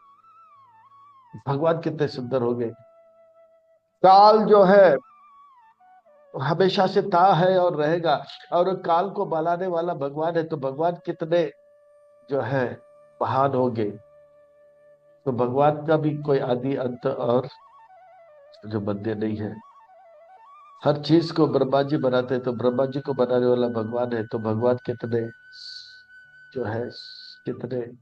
A: भगवान कितने सुंदर हो गए। काल जो है हमेशा से था, है और रहेगा, और काल को बनाने वाला भगवान है। तो भगवान कितने जो है महान हो गए। तो भगवान का भी कोई आदि अंत और जो मध्य नहीं है। हर चीज को ब्रह्मा जी बनाते हैं, तो ब्रह्मा जी को बनाने वाला भगवान है। तो भगवान कितने जो है कितने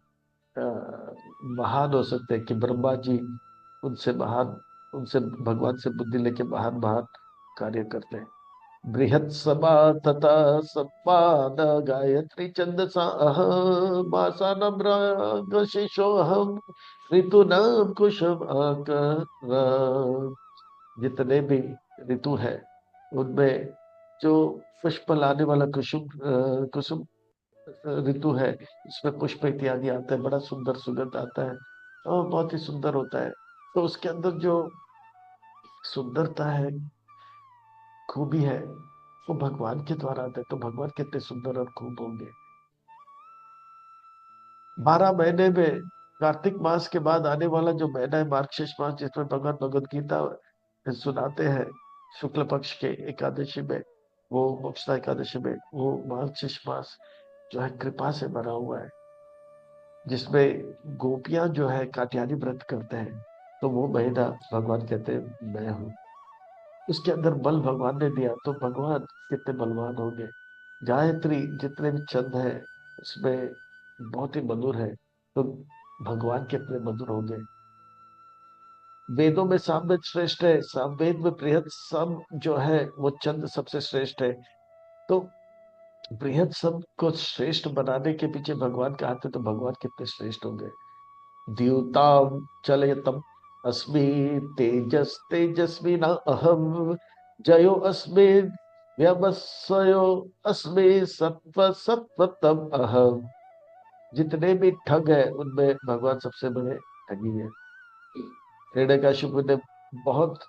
A: महान हो सकते हैं कि ब्रह्मा जी उनसे महान, उनसे भगवान से बुद्धि लेके महान महान कार्य करते हैं। बृहत् सभा तथा सम्पाद गायत्री छंदसा अहम आसानम शिशोहम ऋतु नाम कुशम आकर। जितने भी ऋतु है उनमें जो पुष्प लाने वाला कुसुम ऋतु है, इसमें पुष्प इत्यादि आता है, बड़ा सुंदर सुगंध आता है और बहुत ही सुंदर होता है। तो उसके अंदर जो सुंदरता है, खूबी है, वो भगवान के द्वारा आता है। तो भगवान कितने सुंदर और खूब होंगे। 12 महीने में कार्तिक मास के बाद आने वाला जो महीना है मार्गशीर्ष मास, जिसमें भगवान भगवत गीता सुनाते हैं शुक्ल पक्ष के एकादशी में, वो मोक्षदा एकादशी में, वो मार्गशीर्ष मास जो है कृपा से भरा हुआ है, जिसमें गोपियां जो है कात्यायनी व्रत करते हैं। तो वो महीना भगवान कहते हैं मैं हूँ। उसके अंदर बल भगवान ने दिया। तो भगवान कितने बलवान होंगे। गायत्री जितने भी छंद है उसमें बहुत ही मधुर है। तो भगवान कितने मधुर होंगे। वेदों में सामवेद श्रेष्ठ है, सामवेद में बृहद सम जो है वो छंद सबसे श्रेष्ठ है। तो बृहद सम को श्रेष्ठ बनाने के पीछे भगवान का हाथ है, तो भगवान कितने श्रेष्ठ होंगे। द्यूताम चलयतम अस्मि, तेजस तेजस्वी न अहम, जयो अस्मि व्यवस्वयो अस्मि, सत्व सत्वतम अहम। जितने भी ठग है उनमें भगवान सबसे बड़े ठगी है। हिरण्यकशिपु ने बहुत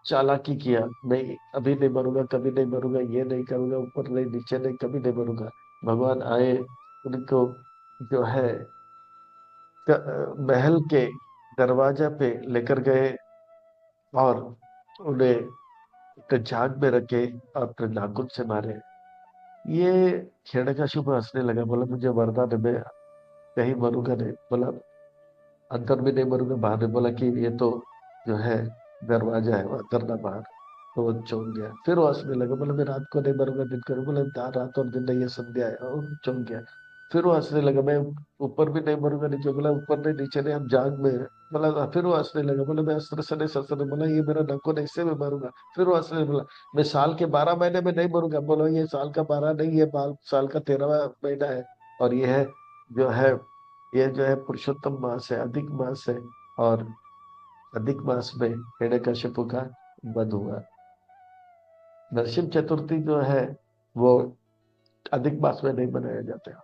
A: चालाकी किया, मैं अभी नहीं मरूंगा, कभी नहीं मरूंगा, ये नहीं करूंगा, ऊपर नहीं नीचे नहीं, कभी नहीं मरूंगा। भगवान आए, उनको जो है महल के दरवाजा पे लेकर गए और उन्हें एक झाग में रखे और अपने नाखून से मारे। ये हिरण्यकशिपु हंसने लगा, बोला मुझे वरदान है, मैं कहीं मरूंगा नहीं। बोला अंदर भी नहीं मरूंगा, बाहर नहीं। बोला कि ये तो जो है दरवाजा है, वहां करना बाहर। तो वो चौंक गया, फिर वो हंसने लगा, बोला मैं रात को नहीं मरूंगा, दिन करूँ। बोला रात और दिन नहीं, ये संध्या है। और चौंक गया, फिर वो हंसने लगा, मैं ऊपर भी नहीं मरूंगा नीचे। बोला ऊपर नहीं नीचे नहीं, हम जाग में हैं। बोला फिर वो हंसने लगा, बोला मैं अस्त्र से नहीं शस्त्र नहीं। बोला ये मेरा नाखून है, इससे मैं मरूंगा। फिर वो हंसने बोला मैं साल के 12 महीने में नहीं मरूंगा। बोला ये साल का 12 नहीं, ये साल का 13वां महीना है। और ये है जो है, ये जो है पुरुषोत्तम मास है, अधिक मास है। और अधिक मास में हिरण्यकशिपु का वध हुआ। नरसिंह चतुर्थी जो है वो अधिक मास में नहीं मनाया जाता है,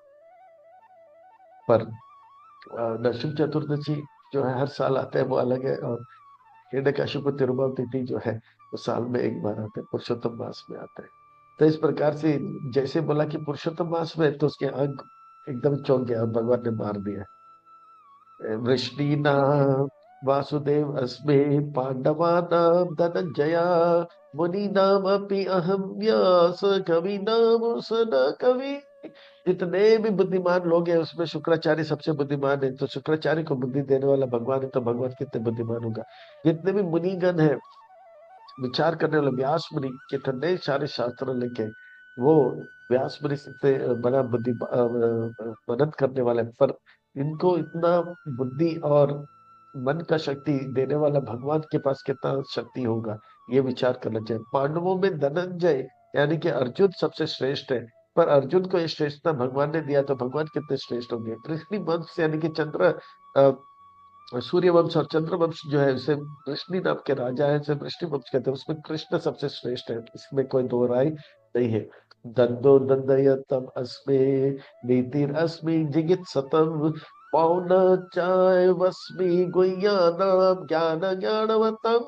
A: पर नरसिंह चतुर्दशी जो है हर साल आते हैं, वो अलग है। और हिरण्यकशिपु तिरुमाल तिथि जो है वो साल में एक बार आते हैं, पुरुषोत्तम मास में आते हैं। तो इस प्रकार से जैसे बोला कि पुरुषोत्तम मास में, तो उसके अंग एकदम चौंक गया और भगवान ने मार दिया। वृष्णीना वासुदेव अस्मे, पांडवानां धनंजया, मुनीनाम अपि अहं व्यास, कवीनाम उसन कवि। जितने भी बुद्धिमान लोग हैं उसमें शुक्राचार्य सबसे बुद्धिमान है, तो शुक्राचार्य को बुद्धि देने वाला भगवान है, तो भगवान कितने बुद्धिमान होगा। जितने भी मुनिगण है, विचार करने वाले व्यास मुनि, कितने सारे शास्त्र लिखे, वो व्यास मुनि से बड़ा बुद्धि मनन करने वाले, पर इनको इतना बुद्धि और मन का शक्ति देने वाला भगवान के पास कितना शक्ति होगा, ये विचार करना चाहिए। पांडवों में धनंजय यानी कि अर्जुन सबसे श्रेष्ठ है, पर अर्जुन को ये श्रेष्ठता भगवान ने दिया, तो भगवान कितने श्रेष्ठ होंगे। पृथ्वी वंश यानी कि चंद्र सूर्य वंश और चंद्र वंश जो है, उसे वृष्णि नाम के राजा है, इसे वृष्णि वंश कहते हैं। उसमें कृष्ण सबसे श्रेष्ठ है, इसमें कोई दो राय नहीं है। दंडो दंडयतम अस्मे, नीतिर अस्मि जिगित सतम, पौन चाय वस्मि गुह्यानाम ज्ञान ज्ञानवतम।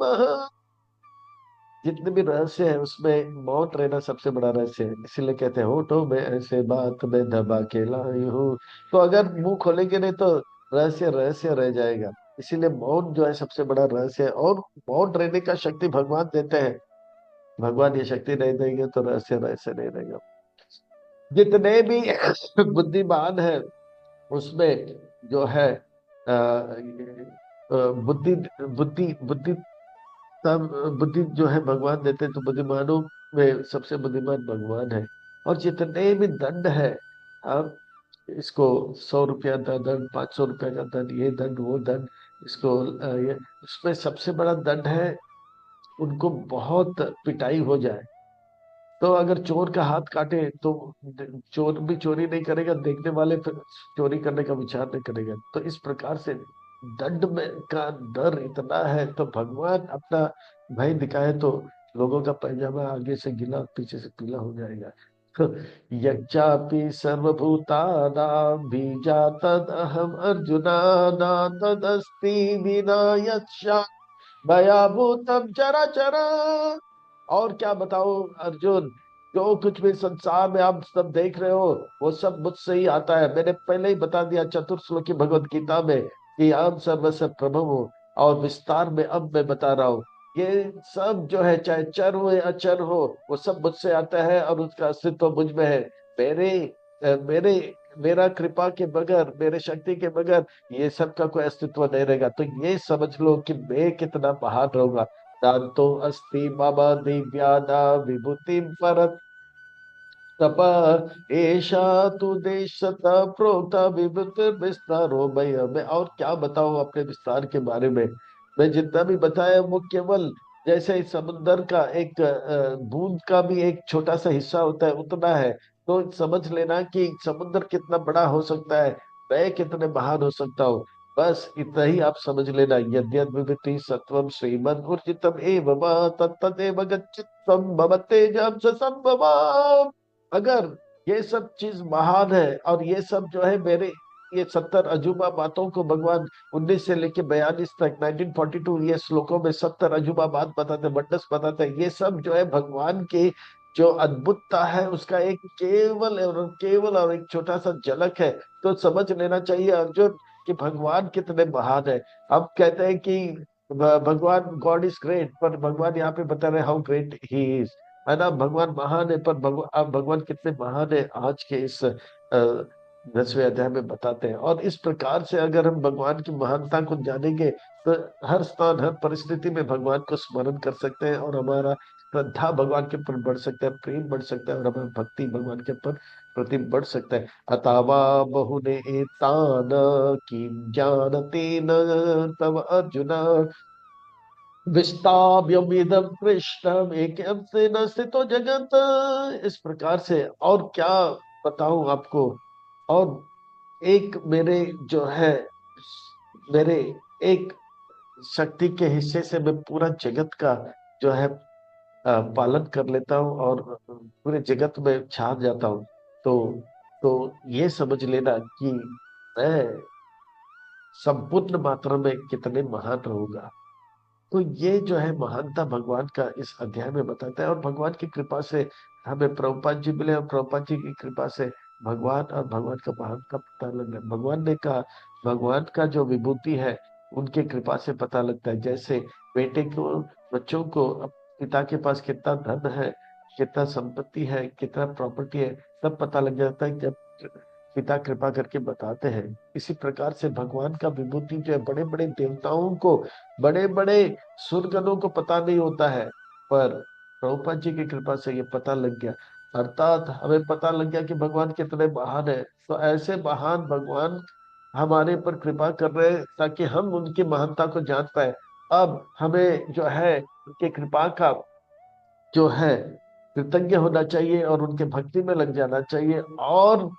A: जितने भी रहस्य है उसमें मौन रहना सबसे बड़ा रहस्य है, इसीलिए कहते हैं होठों में ऐसे बात में दबा के लाई हूँ। तो अगर मुंह खोलेंगे नहीं तो रहस्य रहस्य रह जाएगा। इसीलिए मौन जो है सबसे बड़ा रहस्य है, और मौन रहने का शक्ति भगवान देते हैं। भगवान ये शक्ति नहीं देंगे तो रहस्य रहस्य नहीं रहेगा। जितने भी बुद्धिमान है उसमें जो है बुद्धि बुद्धि बुद्धि तब बुद्धि जो है भगवान देते हैं, तो बुद्धिमानों में सबसे बुद्धिमान भगवान है। और जितने भी दंड है, अब इसको 100 रुपया का दंड, 500 रुपया का दंड, ये दंड वो दंड, इसको ये, उसमें सबसे बड़ा दंड है उनको बहुत पिटाई हो जाए। तो अगर चोर का हाथ काटे तो चोर भी चोरी नहीं करेगा, देखने वाले फिर चोरी करने का विचार नहीं करेगा। तो इस प्रकार से दंड में का डर इतना है, तो भगवान अपना भय दिखाए तो लोगों का पैजामा आगे से गीला पीछे से पीला हो जाएगा। तो यच्चापि सर्वभूतानां बीजातद अहम अर्जुना, न तदस्ति विना यच्चा भयाभूतम चराचरा। और क्या बताओ अर्जुन, जो कुछ भी संसार में आप सब देख रहे हो वो सब मुझसे ही आता है। मैंने पहले ही बता दिया चतुर्श्लोकी भगवत गीता में कि अहम सर्वस्य प्रभु हूँ, और विस्तार में अब मैं बता रहा हूँ। ये सब जो है, चाहे चर हो या अचर हो, वो सब मुझसे आता है और उसका अस्तित्व मुझ में है। मेरे मेरे मेरा कृपा के बगैर, मेरे शक्ति के बगैर ये सब का कोई अस्तित्व नहीं रहेगा। तो ये समझ लो कि मैं कितना महान रहूंगा। दांतो अस्ति मम दिव्याना विभूतिम परत तप, ऐशा तु देशत प्रोत विभूति विस्तारो भय। मैं और क्या बताऊं अपने विस्तार के बारे में। मैं जितना भी बताया वो केवल जैसे इस समुंदर का एक बूंद का भी एक छोटा सा हिस्सा होता है उतना है। तो समझ लेना कि समुद्र कितना बड़ा हो सकता है, मैं कितने महान हो सकता हूँ। बस इतना ही आप समझ लेना। यद्यद्विधि सत्वम श्रीमद् एव तत्तदेव गच्छित्वं मम तेजं स संभवाम। अगर ये सब चीज महान है और ये सब जो है मेरे ये 70 अजूबा बातों को भगवान 19 से लेके 42 तक 1942 ये श्लोकों में 70 अजूबा बात बताते, वंडर्स बताते हैं। ये सब जो है भगवान की जो अद्भुतता है उसका एक केवल और एक छोटा सा झलक है। तो समझ लेना चाहिए अर्जुन कि भगवान कितने महान है। अब कहते हैं कि भगवान गॉड इज ग्रेट, पर भगवान यहाँ पे बता रहे हैं हाउ ग्रेट ही इज, है ना। भगवान महान है, पर भगवान अब भगवान कितने महान है आज के इस 10वें अध्याय में बताते हैं। और इस प्रकार से अगर हम भगवान की महानता को जानेंगे तो हर स्थान हर परिस्थिति में भगवान को स्मरण कर सकते हैं, और हमारा श्रद्धा भगवान के ऊपर बढ़ सकता है, प्रेम बढ़ सकता है, और हमारा भक्ति भगवान के ऊपर प्रति बढ़ सकता है। अतावा बहुने एतान किं जानतेन तव अर्जुन विस्ताव्यमिदं कृष्णम एकम सेन स्थितो जगत। इस प्रकार से और क्या बताऊं आपको। और एक मेरे जो है मेरे एक शक्ति के हिस्से से मैं पूरा जगत का जो है पालन कर लेता हूँ और पूरे जगत में छा जाता हूँ। तो तो ये समझ लेना कि मैं संपूर्ण मात्रा में कितने महान रहूंगा। तो ये जो है महानता भगवान का इस अध्याय में बताता है। और भगवान की कृपा से हमें प्रभुपाद जी मिले, और प्रभुपाद जी की कृपा से भगवान और भगवान का महान का पता लग गया। भगवान ने कहा भगवान का जो विभूति है उनके कृपा से पता लगता है। जैसे बेटे को बच्चों को पिता के पास कितना धन है, कितना संपत्ति है, कितना प्रॉपर्टी है, सब पता लग जाता है जब पिता कृपा करके बताते हैं। इसी प्रकार से भगवान का विभूति जो है बड़े बड़े देवताओं को, बड़े बड़े सुरगणों को पता नहीं होता है, पर प्रभुपाद जी की कृपा से ये पता लग गया। अर्थात हमें पता लग गया कि भगवान कितने महान है। तो ऐसे महान भगवान हमारे पर कृपा कर रहे हैं ताकि हम उनकी महानता को जान पाए। अब हमें जो है उनकी कृपा का जो है कृतज्ञ होना चाहिए, और उनके भक्ति में लग जाना चाहिए, और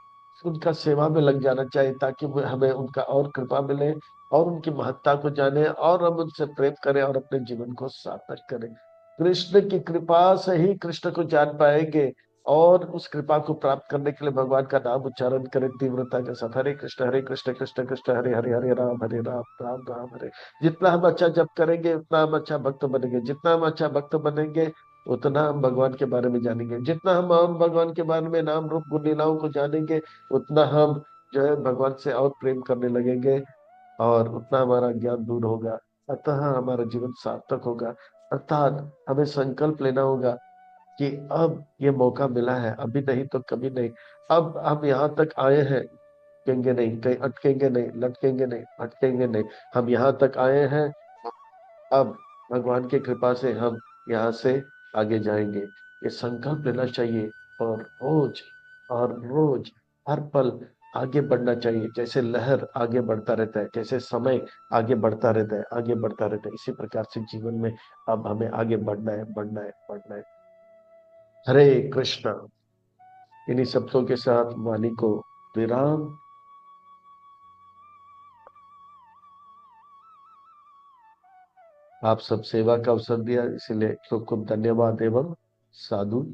A: उनका सेवा में लग जाना चाहिए, ताकि हमें उनका और कृपा मिले, और उनकी महत्ता को जाने, और हम उनसे प्रेम करें और अपने जीवन को सार्थक करें। कृष्ण की कृपा से ही कृष्ण को जान पाएंगे, और उस कृपा को प्राप्त करने के लिए भगवान का नाम उच्चारण करें तीव्रता के साथ। हरे कृष्ण कृष्ण कृष्ण हरे हरे, हरे राम राम राम हरे। जितना हम अच्छा जप करेंगे उतना हम अच्छा भक्त बनेंगे, जितना हम अच्छा भक्त बनेंगे उतना हम भगवान के बारे में जानेंगे, जितना हम भगवान के बारे में नाम रूप गुण लीलाओं को जानेंगे उतना हम जो है भगवान से और प्रेम करने लगेंगे, और उतना हमारा ज्ञान दूर होगा। अतः हमारा जीवन सार्थक होगा। अर्थात हमें संकल्प लेना होगा कि अब ये मौका मिला है, अभी नहीं तो कभी नहीं। अब हम यहाँ तक आए हैं, अटकेंगे नहीं, कहीं अटकेंगे नहीं, लटकेंगे नहीं, भटकेंगे नहीं। हम यहाँ तक आए हैं, अब भगवान की कृपा से हम यहाँ से आगे जाएंगे। ये संकल्प लेना चाहिए, और रोज हर पल आगे बढ़ना चाहिए। जैसे लहर आगे बढ़ता रहता है, जैसे समय आगे बढ़ता रहता है, आगे बढ़ता रहता है, इसी प्रकार से जीवन में अब हमें आगे बढ़ना है, बढ़ना है, बढ़ना है। हरे कृष्णा। इन्हीं शब्दों के साथ वाणी को विराम। आप सब सेवा का अवसर दिया, इसीलिए खूब खूब धन्यवाद एवं साधु।